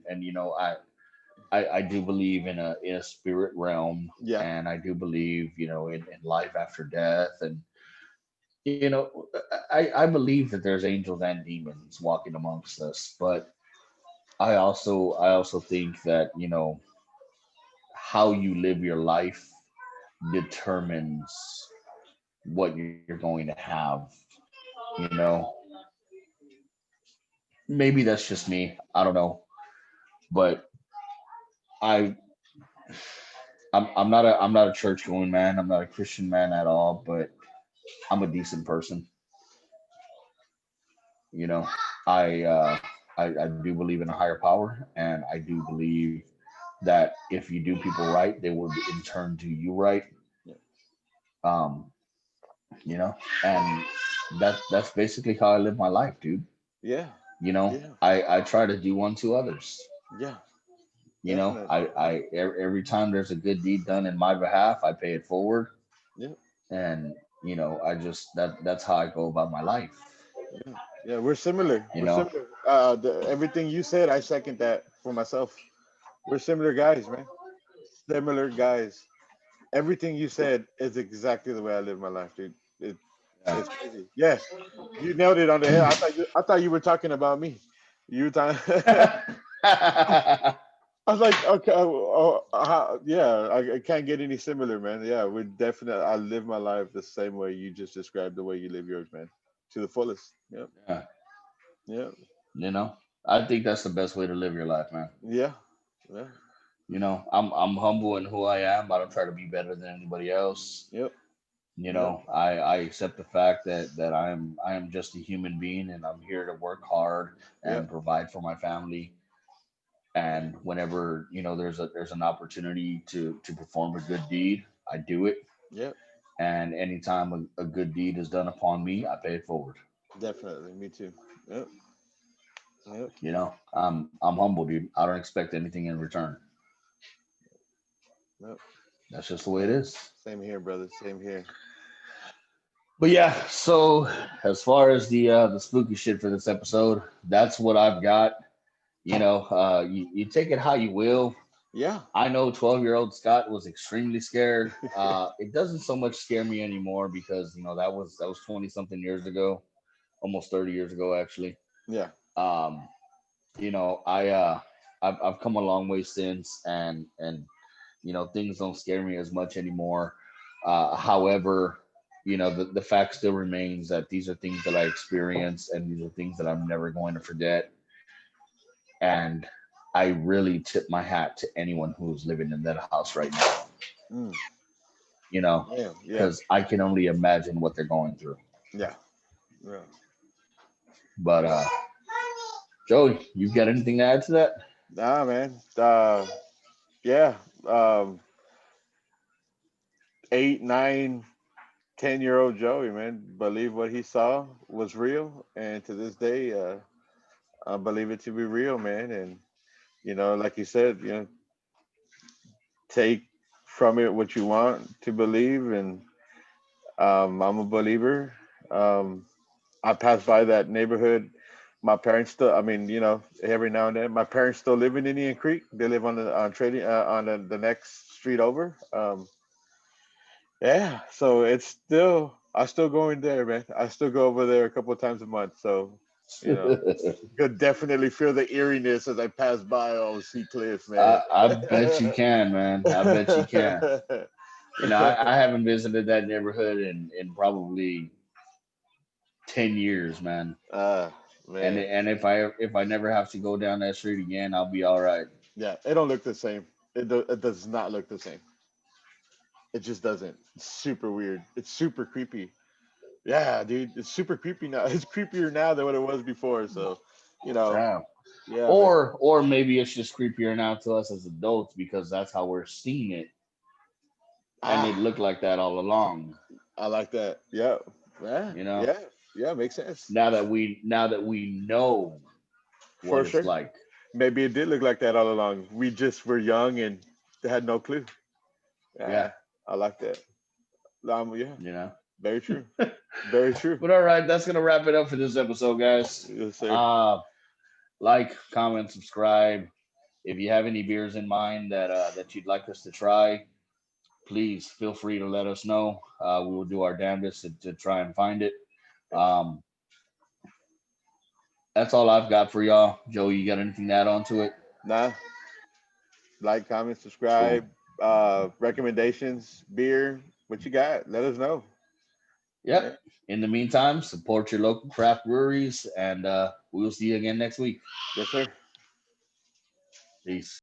I do believe in a spirit realm, yeah, and I do believe, in life after death, and I believe that there's angels and demons walking amongst us, but I also think that how you live your life determines what you're going to have. You know, maybe that's just me. I don't know, but I I'm not a church going man. I'm not a Christian man at all, but I'm a decent person. You know, I uh, I do believe in a higher power, and I do believe that if you do people right, they will in turn do you right. yeah, Um, you know, and that's basically how I live my life, dude. yeah, yeah, I try to do unto others. yeah, I definitely. every time there's a good deed done in my behalf, I pay it forward, Yeah, and I just that's how I go about my life. yeah, yeah. We're similar. You We're know, similar. Everything you said, I second that for myself. We're similar guys, man. Similar guys. Everything you said is exactly the way I live my life, dude. It's crazy. Yeah, you nailed it on the head. I thought you were talking about me. You were talking. yeah. I was like, okay, yeah, I can't get any similar, man. Yeah, we definitely. I live my life the same way you just described the way you live yours, man, to the fullest. Yep, yep, I think that's the best way to live your life, man. yeah, yeah, I'm humble in who I am. I don't try to be better than anybody else. yep, yep, I accept the fact that I am just a human being, and I'm here to work hard and yep, provide for my family. And whenever there's an opportunity to perform a good deed, I do it. yep. And anytime a good deed is done upon me, I pay it forward. Definitely, me too. Yep, yep, I'm humble, dude. I don't expect anything in return. yep. That's just the way it Same, is. same here, brother. Same here. But yeah, so as far as the spooky shit for this episode, that's what I've got. You take it how you will. Yeah, I know 12-year-old Scott was extremely scared. It doesn't so much scare me anymore because that was 20 something years ago, almost 30 years ago actually. yeah, Um, I've come a long way since, and things don't scare me as much anymore. However, the fact still remains that these are things that I experienced, and these are things that I'm never going to forget. And I really tip my hat to anyone who's living in that house right now, mm, you know, yeah, yeah, because I can only imagine what they're going through. yeah, yeah. But Joey, you got anything to add to that? Nah, man. Yeah. Um, 8, 9, 10-year-old Joey, man, believe what he saw was real, and to this day, I believe it to be real, man. And like you said, take from it what you want to believe, and I'm a believer. Um, I pass by that neighborhood. My parents still, I mean, every now and then, my parents still live in Indian Creek. They live on the on trading on the next street over. Yeah, so it's still I still go in there, man. I still go over there a couple of times a month. So, you know, could definitely feel the eeriness as I pass by old Sea Cliff, man. I bet you can, man. I bet you can. I haven't visited that neighborhood in probably 10 years, man. Ah, And man. and if I never have to go down that street again, I'll be all right. Yeah, it don't look the same. It does not look the same. It just doesn't. It's super weird. It's super creepy. Yeah, dude, it's super creepy now. It's creepier now than what it was before. So, you know, Yeah. yeah, man. Or maybe it's just creepier now to us as adults because that's how we're seeing it, and it Ah, looked like that all along. I like that. Yeah, yeah, You know, yeah, yeah. Makes sense now that we know for what it's sure. like. Maybe it did look like that all along. We just were young and had no clue. Yeah. Yeah, I like that. Yeah, You know. Very true. Very true. But all right, that's gonna wrap it up for this episode, guys. Yes, sir. Like, comment, subscribe. If you have any beers in mind that you'd like us to try, please feel free to let us know. We will do our damnedest to try and find it. Yes. Um, that's all I've got for y'all. Joe, you got anything to add on to it? Nah. Like, comment, Cool. subscribe. Recommendations, beer. What you got? Let us know. Yeah. Yep. In the meantime, support your local craft breweries, and we will see you again next week. Yes, sir. Peace.